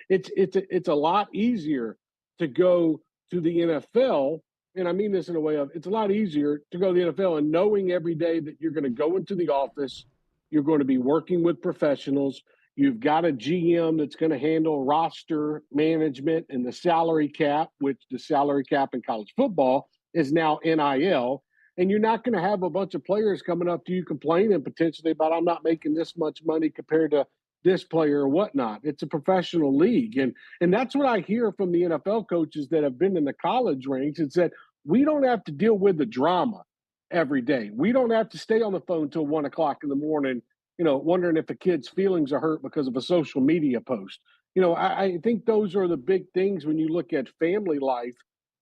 It's a lot easier to go to the NFL, and I mean this in a way of it's a lot easier to go to the NFL and knowing every day that you're going to go into the office, you're going to be working with professionals. You've got a GM that's going to handle roster management and the salary cap, which the salary cap in college football is now NIL. And you're not going to have a bunch of players coming up to you complaining potentially about, I'm not making this much money compared to this player or whatnot. It's a professional league. And that's what I hear from the NFL coaches that have been in the college ranks. It's that we don't have to deal with the drama every day. We don't have to stay on the phone till 1 o'clock in the morning, wondering if a kid's feelings are hurt because of a social media post. I think those are the big things when you look at family life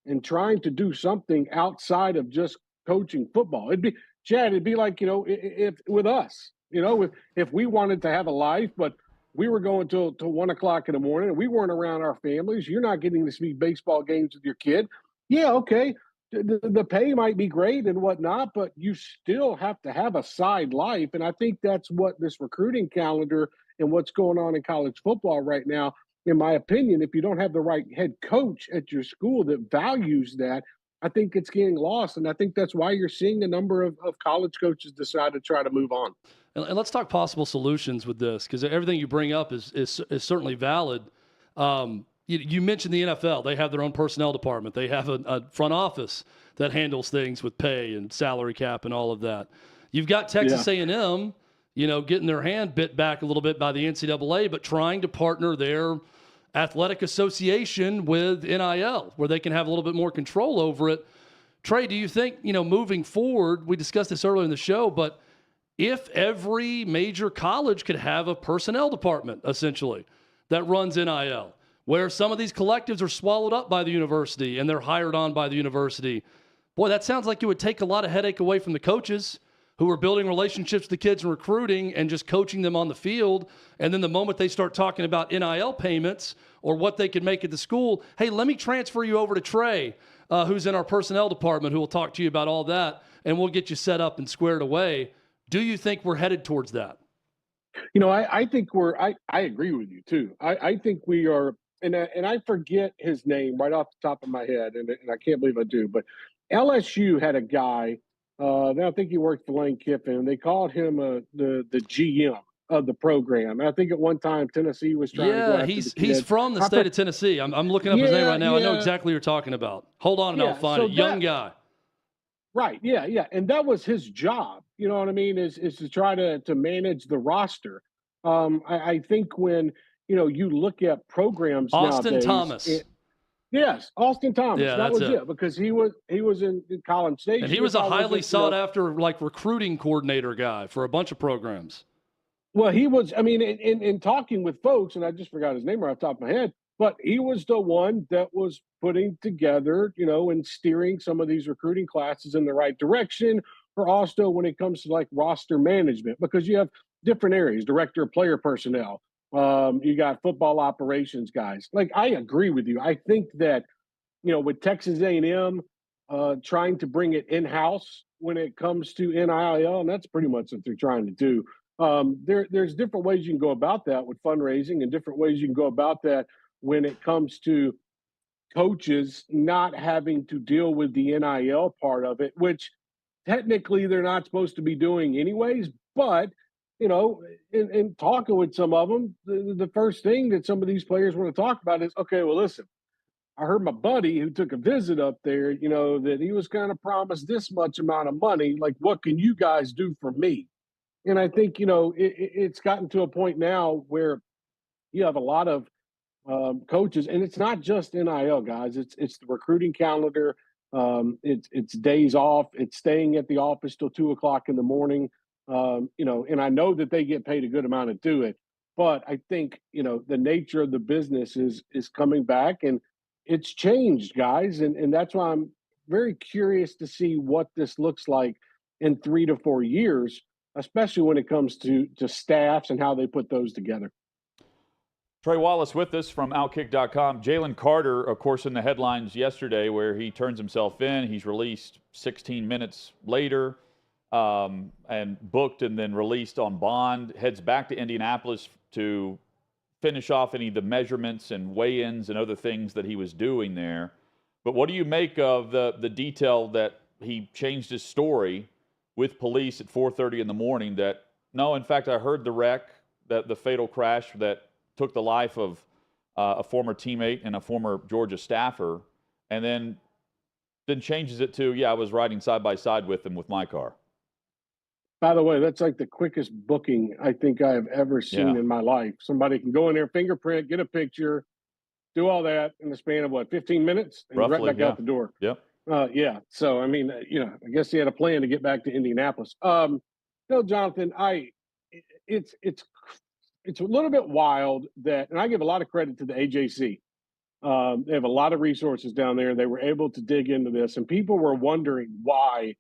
and trying to do something outside of just coaching football. It'd be like, if with us, if we wanted to have a life, but we were going till 1 o'clock in the morning and we weren't around our families, you're not getting to see baseball games with your kid. Yeah, okay. The pay might be great and whatnot, but you still have to have a side life. And I think that's what this recruiting calendar and what's going on in college football right now, in my opinion, if you don't have the right head coach at your school that values that, I think it's getting lost. And I think that's why you're seeing a number of college coaches decide to try to move on. And let's talk possible solutions with this, because everything you bring up is certainly valid. You mentioned the NFL. They have their own personnel department. They have a front office that handles things with pay and salary cap and all of that. You've got Texas A&M, getting their hand bit back a little bit by the NCAA, but trying to partner their athletic association with NIL, where they can have a little bit more control over it. Trey, do you think, moving forward, we discussed this earlier in the show, but if every major college could have a personnel department, essentially, that runs NIL, where some of these collectives are swallowed up by the university and they're hired on by the university. Boy, that sounds like it would take a lot of headache away from the coaches who are building relationships with the kids and recruiting and just coaching them on the field. And then the moment they start talking about NIL payments or what they can make at the school, hey, let me transfer you over to Trey, who's in our personnel department, who will talk to you about all that, and we'll get you set up and squared away. Do you think we're headed towards that? I think I agree with you too. I think we are. And I forget his name right off the top of my head, and I can't believe I do. But LSU had a guy, I think he worked for Lane Kiffin, and they called him the GM of the program. And I think at one time Tennessee was trying to go after he's from the state of Tennessee. I'm looking up his name right now. I know exactly what you're talking about. Hold on and I'll find it. Young guy. Right, yeah. And that was his job, you know what I mean, is to try to manage the roster. I think when – you look at programs Austin nowadays. Thomas. Yes, Austin Thomas. Yeah, that was it because he was in College Station. And he was a highly sought after recruiting coordinator guy for a bunch of programs. Well, he was, in talking with folks, and I just forgot his name right off the top of my head, but he was the one that was putting together, and steering some of these recruiting classes in the right direction, or also when it comes to roster management, because you have different areas, director of player personnel. You got football operations guys. I agree with you. I think that, with Texas A&M trying to bring it in-house when it comes to NIL, and that's pretty much what they're trying to do. There's different ways you can go about that with fundraising and different ways you can go about that when it comes to coaches not having to deal with the NIL part of it, which technically they're not supposed to be doing anyways, but in talking with some of them, the first thing that some of these players want to talk about is, okay, well, listen, I heard my buddy who took a visit up there, that he was kind of promised this much amount of money. What can you guys do for me? And I think, it's gotten to a point now where you have a lot of coaches, and it's not just NIL, guys. It's the recruiting calendar. It's days off. It's staying at the office till 2 o'clock in the morning. And I know that they get paid a good amount to do it, but I think, the nature of the business is coming back and it's changed, guys. And that's why I'm very curious to see what this looks like in 3 to 4 years, especially when it comes to staffs and how they put those together. Trey Wallace with us from OutKick.com. Jalen Carter, of course, in the headlines yesterday where he turns himself in. He's released 16 minutes later. and booked and then released on bond, heads back to Indianapolis to finish off any of the measurements and weigh-ins and other things that he was doing there. But what do you make of the detail that he changed his story with police at 4:30 in the morning that, no, in fact, I heard the wreck, that the fatal crash that took the life of a former teammate and a former Georgia staffer, and then changes it to, yeah, I was riding side by side with him with my car. By the way, that's like the quickest booking I think I have ever seen in my life. Somebody can go in there, fingerprint, get a picture, do all that in the span of 15 minutes, and roughly, right back out the door. Yep. Yeah. So I mean, I guess he had a plan to get back to Indianapolis. Jonathan, it's a little bit wild that, and I give a lot of credit to the AJC. They have a lot of resources down there. They were able to dig into this, and people were wondering why,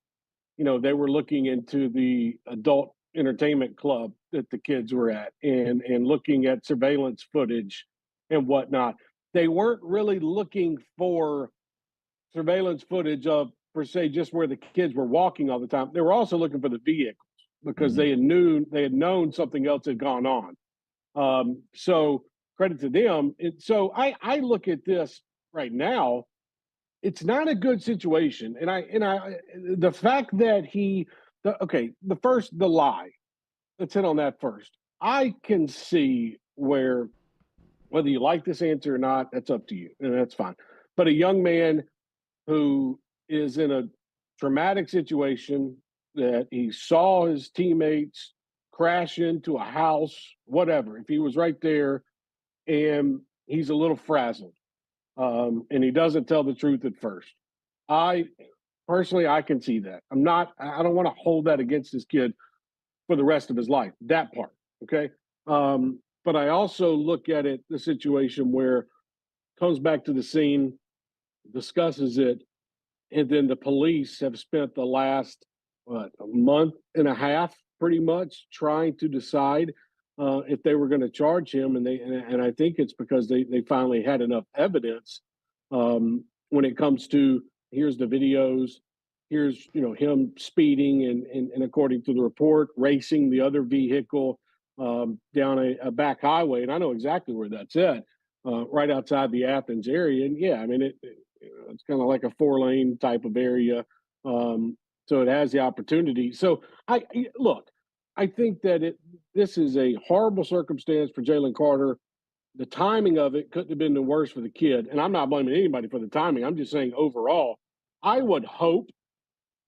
they were looking into the adult entertainment club that the kids were at and looking at surveillance footage and whatnot. They weren't really looking for surveillance footage of, per se, just where the kids were walking all the time. They were also looking for the vehicles because they had known something else had gone on. So credit to them. So I look at this right now. It's not a good situation, and the fact that the lie. Let's hit on that first. I can see where, whether you like this answer or not, that's up to you, and that's fine. But a young man who is in a traumatic situation that he saw his teammates crash into a house, whatever, if he was right there and he's a little frazzled, and he doesn't tell the truth at first. I can see that. I don't want to hold that against this kid for the rest of his life, that part. Okay. But I also look at the situation where comes back to the scene, discusses it, and then the police have spent the last a month and a half pretty much trying to decide if they were going to charge him, and I think it's because they finally had enough evidence when it comes to, here's the videos, here's him speeding and according to the report, racing the other vehicle down a back highway, and I know exactly where that's at, right outside the Athens area, and yeah, I mean it's kind of like a 4-lane type of area, so it has the opportunity. So I think that this is a horrible circumstance for Jalen Carter. The timing of it couldn't have been the worst for the kid. And I'm not blaming anybody for the timing. I'm just saying overall, I would hope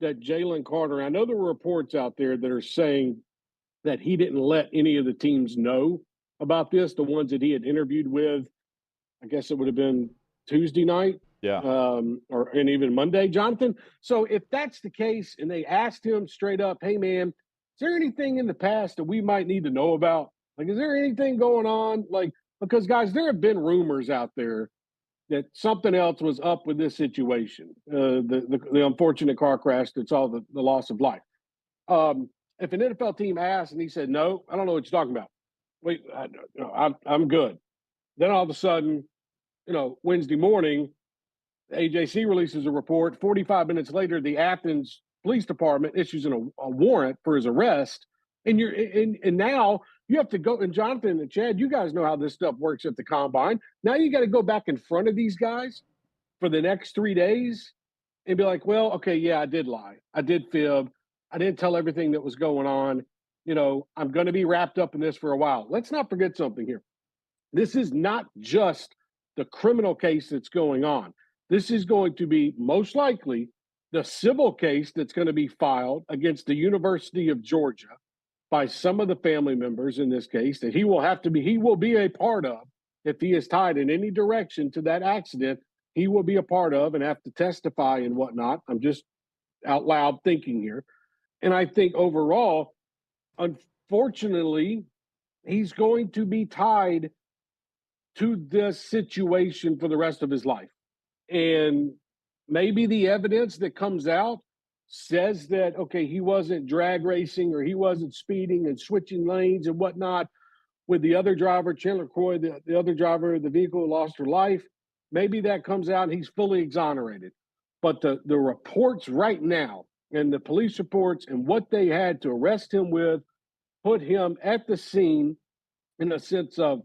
that Jalen Carter, I know there were reports out there that are saying that he didn't let any of the teams know about this, the ones that he had interviewed with. I guess it would have been Tuesday night. Yeah. And even Monday, Jonathan. So if that's the case, and they asked him straight up, hey, man, is there anything in the past that we might need to know about? Like, is there anything going on? Like, because, guys, there have been rumors out there that something else was up with this situation, the unfortunate car crash that saw the loss of life. If an NFL team asked and he said, no, I don't know what you're talking about. Wait, I'm good. Then all of a sudden, Wednesday morning, AJC releases a report. 45 minutes later, the Athens Police Department issues a warrant for his arrest. And now you have to go. And Jonathan and Chad, you guys know how this stuff works at the combine. Now you got to go back in front of these guys for the next 3 days and be like, well, okay, yeah, I did lie. I did fib. I didn't tell everything that was going on. I'm going to be wrapped up in this for a while. Let's not forget something here. This is not just the criminal case that's going on. This is going to be most likely the civil case that's going to be filed against the University of Georgia by some of the family members in this case that he will be a part of. If he is tied in any direction to that accident, he will be a part of and have to testify and whatnot. I'm just out loud thinking here. And I think overall, unfortunately, he's going to be tied to this situation for the rest of his life. And maybe the evidence that comes out says that, okay, he wasn't drag racing or he wasn't speeding and switching lanes and whatnot with the other driver, Chandler Croy, the other driver of the vehicle who lost her life. Maybe that comes out and he's fully exonerated. But the reports right now and the police reports and what they had to arrest him with put him at the scene in a sense of,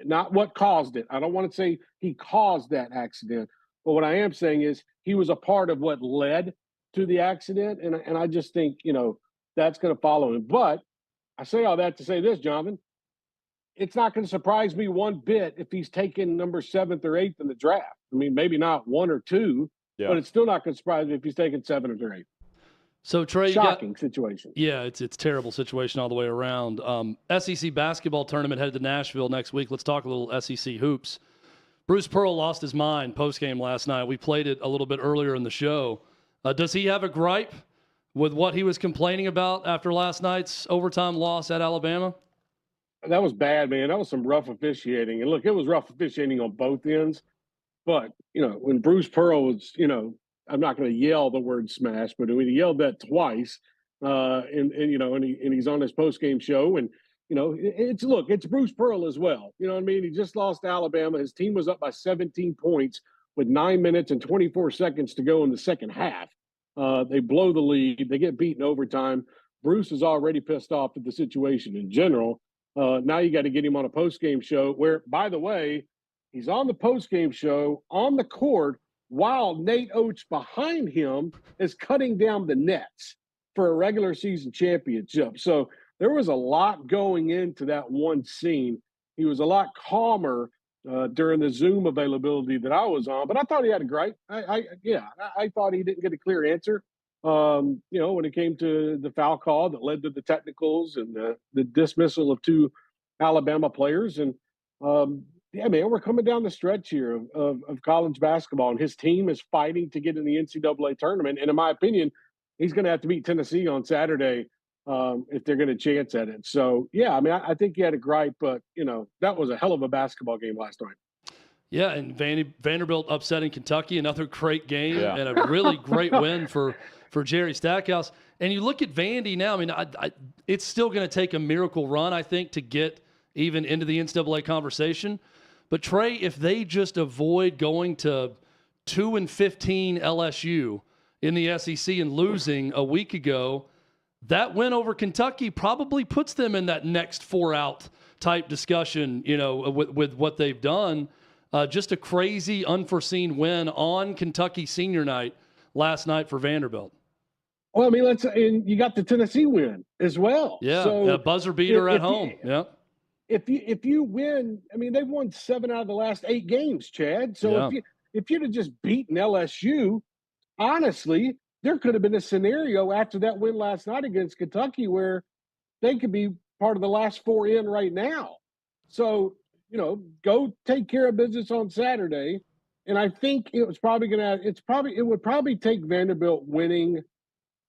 not what caused it. I don't want to say he caused that accident, but what I am saying is he was a part of what led to the accident. And I just think, that's going to follow him. But I say all that to say this, Jonathan, it's not going to surprise me one bit if he's taken number 7th or 8th in the draft. I mean, maybe not 1 or 2, but it's still not going to surprise me if he's taken 7th or 8th. So Trey, shocking situation. Yeah, it's terrible situation all the way around. SEC basketball tournament headed to Nashville next week. Let's talk a little SEC hoops. Bruce Pearl lost his mind post-game last night. We played it a little bit earlier in the show. Does he have a gripe with what he was complaining about after last night's overtime loss at Alabama? That was bad, man. That was some rough officiating. And look, it was rough officiating on both ends. But, when Bruce Pearl was, I'm not going to yell the word smash, but when he yelled that twice, and he's on his post-game show, and it's Bruce Pearl as well. You know what I mean? He just lost to Alabama. His team was up by 17 points with 9 minutes and 24 seconds to go in the second half. They blow the lead. They get beaten overtime. Bruce is already pissed off at the situation in general. Now you got to get him on a post-game show where, by the way, he's on the post-game show on the court while Nate Oates behind him is cutting down the nets for a regular season championship. So there was a lot going into that one scene. He was a lot calmer during the Zoom availability that I was on, but I thought he had a gripe. I thought he didn't get a clear answer. When it came to the foul call that led to the technicals and the dismissal of 2 Alabama players. And yeah, man, we're coming down the stretch here of college basketball, and his team is fighting to get in the NCAA tournament. And in my opinion, he's going to have to beat Tennessee on Saturday if they're going to chance at it. So, yeah, I mean, I think he had a gripe, but, that was a hell of a basketball game last night. Yeah, and Vanderbilt upsetting Kentucky, another great game and a really great win for Jerry Stackhouse. And you look at Vandy now, I mean, it's still going to take a miracle run, I think, to get even into the NCAA conversation. But, Trey, if they just avoid going to 2-15 LSU in the SEC and losing a week ago, that win over Kentucky probably puts them in that next 4-out type discussion, with what they've done. Just a crazy, unforeseen win on Kentucky senior night last night for Vanderbilt. Well, I mean, and you got the Tennessee win as well. Yeah, so a buzzer beater at home. If you win, I mean, they've won 7 out of the last 8 games, Chad. So if you'd have just beaten LSU, honestly, there could have been a scenario after that win last night against Kentucky where they could be part of the last 4 in right now. So, go take care of business on Saturday. And I think it was probably it would probably take Vanderbilt winning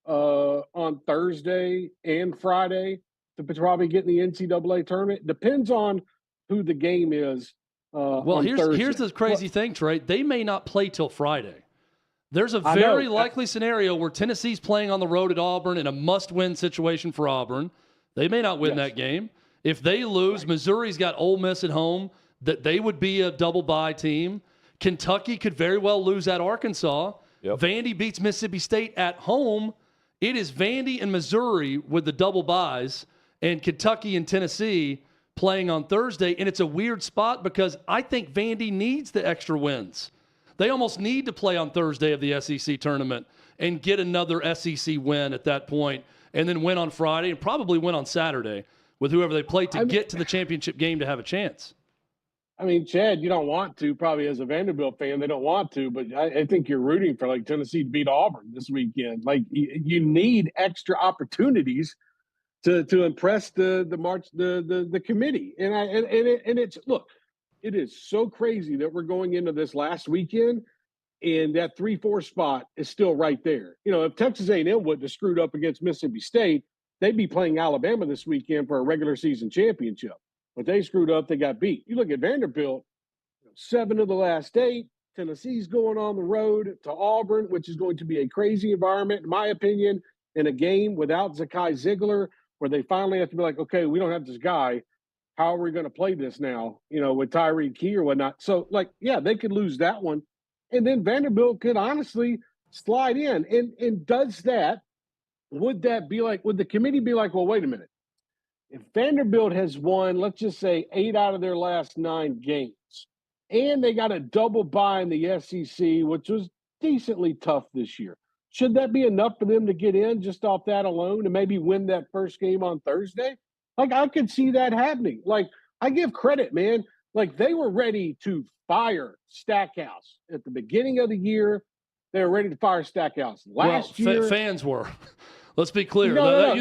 on Thursday and Friday to probably get in the NCAA tournament. Depends on who the game is. Well, here's the crazy thing, Trey. They may not play till Friday. There's a very likely scenario where Tennessee's playing on the road at Auburn in a must-win situation for Auburn. They may not win that game. If they lose, Missouri's got Ole Miss at home, that they would be a double-bye team. Kentucky could very well lose at Arkansas. Vandy beats Mississippi State at home. It is Vandy and Missouri with the double byes, and Kentucky and Tennessee playing on Thursday. And it's a weird spot because I think Vandy needs the extra wins. They almost need to play on Thursday of the SEC tournament and get another SEC win at that point, and then win on Friday and probably win on Saturday with whoever they play to get to the championship game to have a chance. I mean, Chad, you don't want to, probably as a Vanderbilt fan, they don't want to, but I think you're rooting for Tennessee to beat Auburn this weekend. You need extra opportunities to impress the committee. And it's look, it is so crazy that we're going into this last weekend and that 3-4 spot is still right there. If Texas A&M would have screwed up against Mississippi State, they'd be playing Alabama this weekend for a regular season championship. But they screwed up, they got beat. You look at Vanderbilt, 7 of the last 8. Tennessee's going on the road to Auburn, which is going to be a crazy environment, in my opinion, in a game without Zakai Ziegler, where they finally have to be like, okay, we don't have this guy. How are we going to play this now, with Tyreek Key or whatnot? So, they could lose that one. And then Vanderbilt could honestly slide in. And does that, would the committee be like, well, wait a minute. If Vanderbilt has won, let's just say 8 out of their last 9 games, and they got a double bye in the SEC, which was decently tough this year, should that be enough for them to get in just off that alone and maybe win that first game on Thursday? Like, I could see that happening. Like, I give credit, man. Like, they were ready to fire Stackhouse at the beginning of the year. They were ready to fire Stackhouse last year. Fans were. Let's be clear.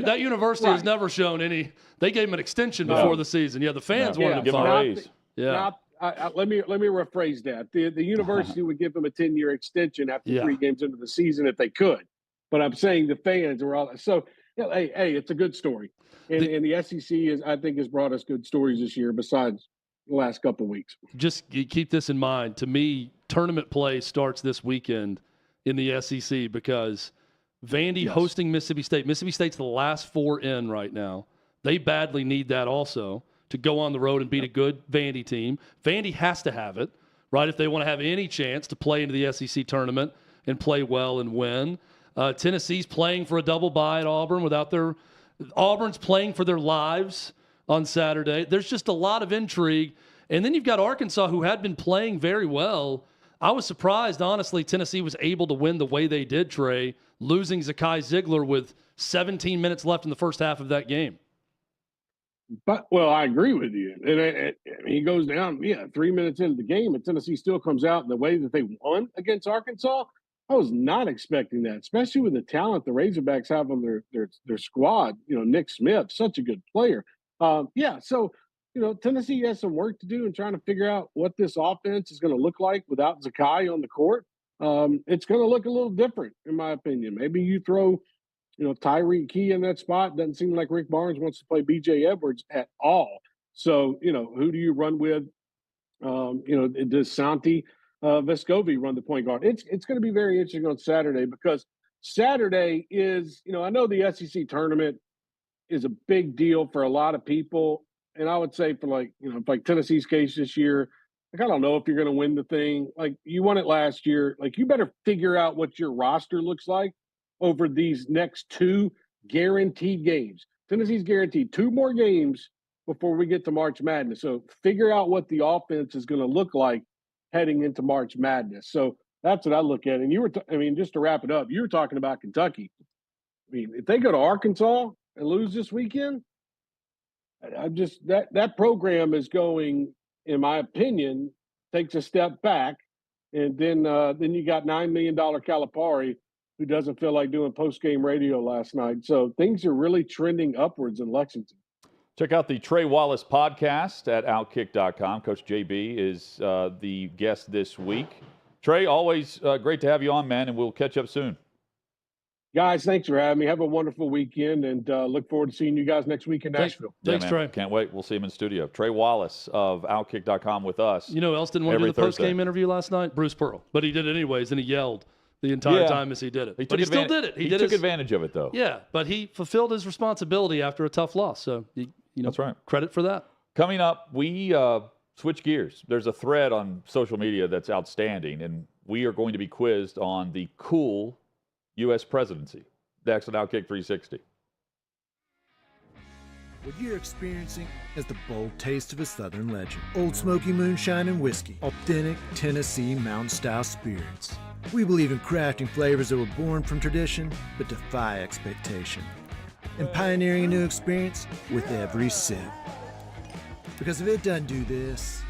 That university has never shown any. They gave him an extension before the season. Yeah, the fans wanted him fired. Let me rephrase that. The university would give him a 10-year extension after 3 games into the season if they could. But I'm saying the fans were all so. Hey, it's a good story, and the SEC has brought us good stories this year besides the last couple of weeks. Just keep this in mind. To me, tournament play starts this weekend in the SEC because Vandy hosting Mississippi State. Mississippi State's the last 4 in right now. They badly need that also to go on the road and beat a good Vandy team. Vandy has to have it, right, if they want to have any chance to play into the SEC tournament and play well and win. Tennessee's playing for a double bye at Auburn Auburn's playing for their lives on Saturday. There's just a lot of intrigue. And then you've got Arkansas, who had been playing very well. I was surprised, honestly, Tennessee was able to win the way they did, Trey, losing Zakai Ziegler with 17 minutes left in the first half of that game. But, I agree with you. And he goes down, 3 minutes into the game, and Tennessee still comes out in the way that they won against Arkansas. I was not expecting that, especially with the talent the Razorbacks have on their squad. Nick Smith, such a good player. So, Tennessee has some work to do in trying to figure out what this offense is going to look like without Zakai on the court. It's going to look a little different, in my opinion. Maybe you throw, Tyreek Key in that spot. Doesn't seem like Rick Barnes wants to play B.J. Edwards at all. So, who do you run with? Does Santi Vescovi run the point guard? It's going to be very interesting on Saturday because Saturday is, I know the SEC tournament is a big deal for a lot of people. And I would say for like Tennessee's case this year, I don't know if you're going to win the thing. Like, you won it last year. Like, you better figure out what your roster looks like over these next 2 guaranteed games. Tennessee's guaranteed 2 more games before we get to March Madness. So figure out what the offense is going to look like heading into March Madness. So that's what I look at. And just to wrap it up, you were talking about Kentucky. If they go to Arkansas and lose this weekend, that program is going, in my opinion, takes a step back, and then you got $9 million Calipari, who doesn't feel like doing post-game radio last night. So things are really trending upwards in Lexington. Check out the Trey Wallace podcast at OutKick.com. Coach JB is the guest this week. Trey, always great to have you on, man, and we'll catch up soon. Guys, thanks for having me. Have a wonderful weekend, and look forward to seeing you guys next week in Nashville. Thanks, Trey. Can't wait. We'll see him in studio. Trey Wallace of OutKick.com with us. You know who else didn't want to do the post-game interview last night? Bruce Pearl. But he did it anyways, and he yelled the entire time as he did it. But he still did it. He took advantage of it, though. Yeah, but he fulfilled his responsibility after a tough loss. So, that's right. Credit for that. Coming up, we switch gears. There's a thread on social media that's outstanding, and we are going to be quizzed on the cool U.S. presidency. Next on OutKick 360. What you're experiencing is the bold taste of a Southern legend. Old Smoky Moonshine and Whiskey. Authentic Tennessee mountain-style spirits. We believe in crafting flavors that were born from tradition but defy expectation. And pioneering a new experience with every sip. Because if it doesn't do this,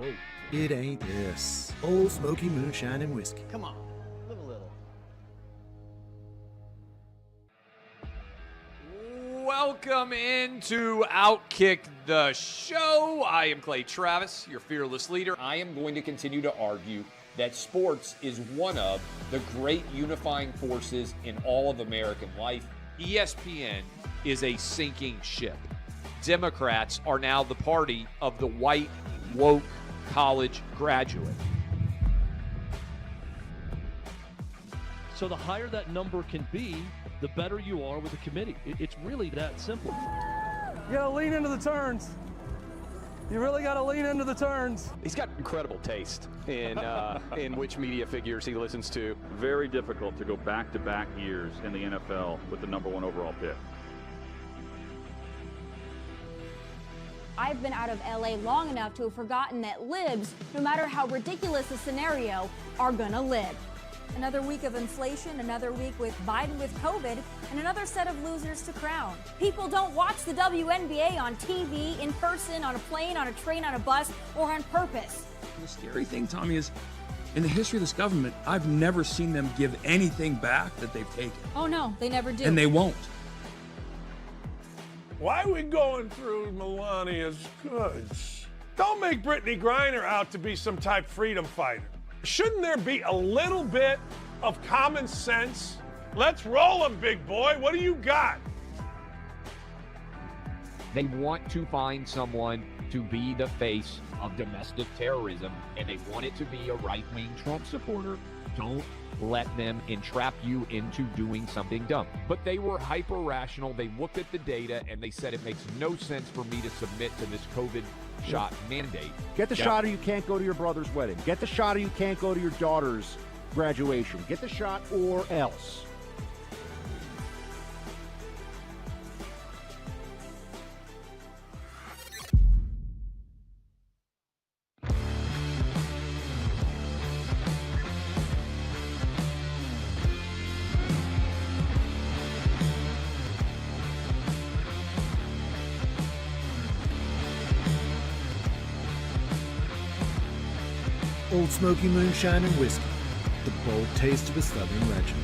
whoa, it ain't this. Old Smoky Moonshine and Whiskey. Come on. Live a little. Welcome into OutKick the show. I am Clay Travis, your fearless leader. I am going to continue to argue that sports is one of the great unifying forces in all of American life. ESPN is a sinking ship. Democrats are now the party of the white, woke college graduate. So the higher that number can be, the better you are with the committee. It's really that simple. You gotta lean into the turns. You really got to lean into the turns. He's got incredible taste in which media figures he listens to. Very difficult to go back-to-back years in the NFL with the #1 overall pick. I've been out of LA long enough to have forgotten that libs, no matter how ridiculous the scenario, are gonna live. Another week of inflation, another week with Biden with COVID, and another set of losers to crown. People don't watch the WNBA on TV, in person, on a plane, on a train, on a bus, or on purpose. The scary thing, Tommy, is in the history of this government, I've never seen them give anything back that they've taken. Oh no, they never do. And they won't. Why are we going through Melania's goods? Don't make Brittany Griner out to be some type freedom fighter. Shouldn't there be a little bit of common sense? Let's roll them, big boy. What do you got? They want to find someone to be the face of domestic terrorism, and they want it to be a right-wing Trump supporter. Don't let them entrap you into doing something dumb. But they were hyper-rational. They looked at the data, and they said it makes no sense for me to submit to this COVID shot mandate. Get the shot or you can't go to your brother's wedding. Get the shot or you can't go to your daughter's graduation. Get the shot or else. Old Smoky Moonshine and Whiskey, the bold taste of a Southern legend.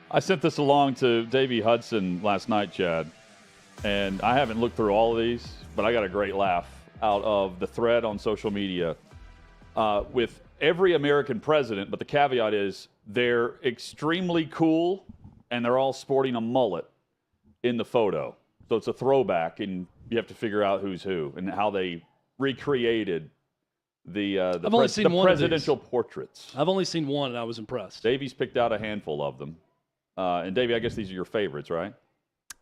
I sent this along to Davey Hudson last night, Chad, and I haven't looked through all of these, but I got a great laugh out of the thread on social media with every American president, but the caveat is they're extremely cool and they're all sporting a mullet in the photo. So it's a throwback, and you have to figure out who's who and how they recreated the presidential portraits. I've only seen one, and I was impressed. Davey's picked out a handful of them. And Davey, I guess these are your favorites, right?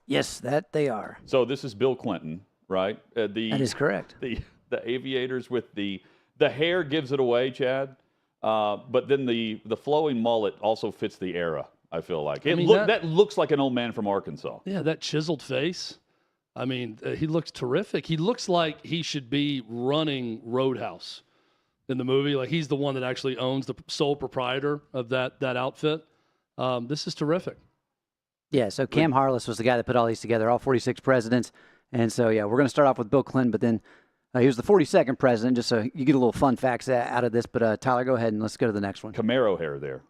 Yes, that they are. So this is Bill Clinton, right? That is correct. The aviators with the hair gives it away, Chad. But then the flowing mullet also fits the era, I feel like. That looks like an old man from Arkansas. Yeah, that chiseled face. I mean, he looks terrific. He looks like he should be running Roadhouse in the movie. Like he's the one that actually owns the sole proprietor of that outfit. This is terrific. Yeah, so Cam Harless was the guy that put all these together, all 46 presidents. And so, yeah, we're going to start off with Bill Clinton, but then he was the 42nd president, just so you get a little fun facts out of this. But, Tyler, go ahead and let's go to the next one. Camaro hair there.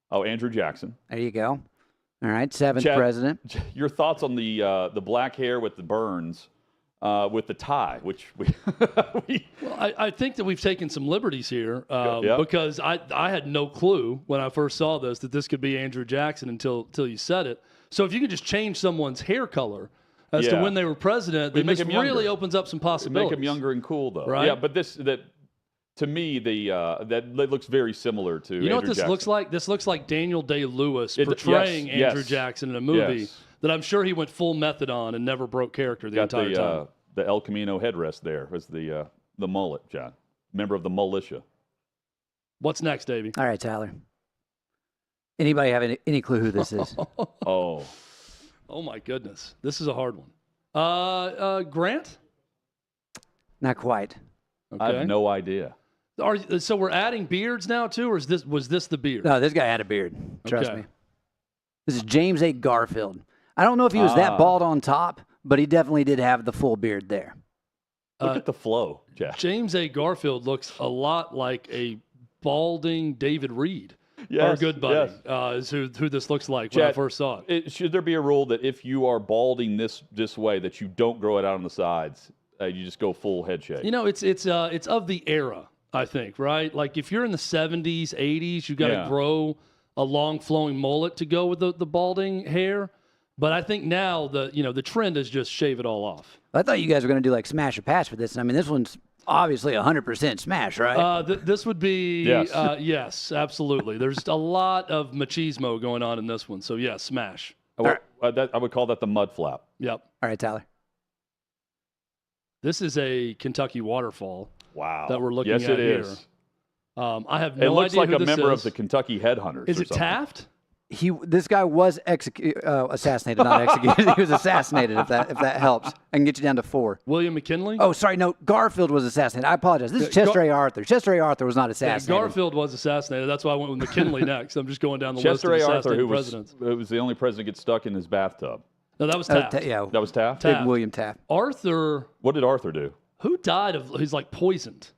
Oh, Andrew Jackson. There you go. All right, 7th Chad, president. Your thoughts on the black hair with the burns with the tie, which we Well, I think that we've taken some liberties here because I had no clue when I first saw this that this could be Andrew Jackson until you said it. So if you could just change someone's hair color as to when they were president, then this really opens up some possibilities. Make him younger and cool, though. Right? Yeah, but to me, that looks very similar to You know what this Jackson. looks like? This looks like Daniel Day-Lewis portraying Andrew Jackson in a movie that I'm sure he went full method on and never broke character the entire time. The El Camino headrest there was the mullet, John. Member of the militia. What's next, Davey? All right, Tyler. Anybody have any clue who this is? Oh, my goodness. This is a hard one. Grant? Not quite. Okay. I have no idea. So we're adding beards now too, or was this the beard? No, this guy had a beard. Trust me. This is James A. Garfield. I don't know if he was that bald on top, but he definitely did have the full beard there. Look at the flow, Jack. James A. Garfield looks a lot like a balding David Reed. Yes, our good buddy is who this looks like when I first saw it. Should there be a rule that if you are balding this way, that you don't grow it out on the sides? You just go full head shape. You know, it's of the era, I think, right? Like if you're in the 70s, 80s, you got to grow a long flowing mullet to go with the balding hair. But I think now the trend is just shave it all off. I thought you guys were going to do like smash or pass for this. I mean, this one's obviously 100% smash, right? This would be yes, absolutely. There's a lot of machismo going on in this one, so yes, smash. I would call that the mud flap. Yep. All right, Tyler. This is a Kentucky waterfall. Wow. That we're looking at here. Yes, it is. I have no idea. It looks like who a this member is. of the Kentucky Headhunters. Is or it something. Taft? This guy was assassinated, not executed. He was assassinated. If that helps, I can get you down to 4. William McKinley? Oh, sorry, no. Garfield was assassinated. I apologize. This is Chester A. Arthur. Chester A. Arthur was not assassinated. Garfield was assassinated. That's why I went with McKinley next. I'm just going down the Chester list of A. Arthur, assassinated who presidents. was the only president to get stuck in his bathtub. No, that was Taft. That was Taft? Big William Taft. Arthur. What did Arthur do? Who died of? He's like poisoned.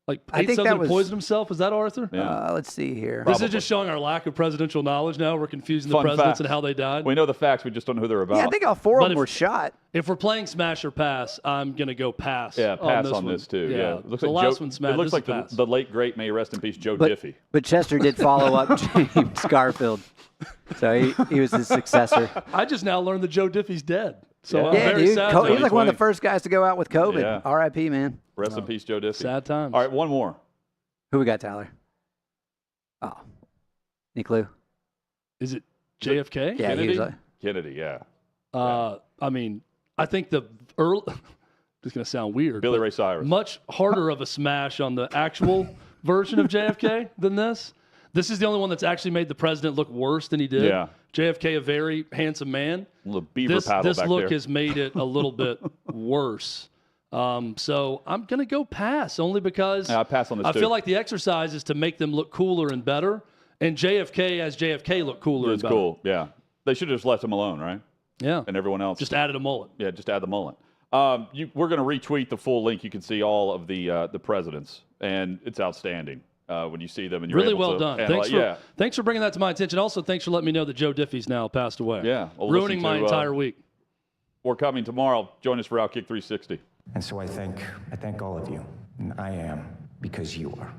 Like I ate think something that was- to poison himself. Is that Arthur? Yeah. Let's see here. This is just showing our lack of presidential knowledge now. We're confusing the Fun presidents facts. and how they died. We know the facts. We just don't know who they're about. Yeah, I think all 4 of But them were shot. If we're playing smash or pass, I'm going to go pass. Yeah, pass on one. this too. Yeah. It looks the like last Joe, one's smash. It looks This like is pass. the late great, may he rest in peace, Joe But- Diffie. But Chester did follow up James Garfield, so he was his successor. I just now learned that Joe Diffie's dead. So I'm Yeah, very dude. sad. He was like one of the first guys to go out with COVID. Yeah. R.I.P. Man. Rest in peace, Joe Diffie. Sad times. All right, one more. Who we got, Tyler? Oh, any clue? Is it JFK? Yeah, he Kennedy? was like, Kennedy, yeah. I mean, I think the early. Just going to sound weird. Billy but Ray Cyrus. Much harder of a smash on the actual version of JFK than this. This is the only one that's actually made the president look worse than he did. Yeah. JFK, a very handsome man. A little beaver paddle This back look there. has made it a little bit worse. So I'm going to go pass only because Yeah, I pass on this I too. feel like the exercise is to make them look cooler and better. And JFK as JFK look cooler and It's better. cool, yeah. They should have just left him alone, right? Yeah. And everyone else. Just added a mullet. Yeah, just add the mullet. We're going to retweet the full link. You can see all of the presidents, and it's outstanding. when you see them and you're really able well to done. analyze. Thanks for bringing that to my attention. Also, thanks for letting me know that Joe Diffie's now passed away. Yeah, we'll ruining my entire week. We're coming tomorrow. Join us for OutKick 360. And so I thank all of you. And I am because you are.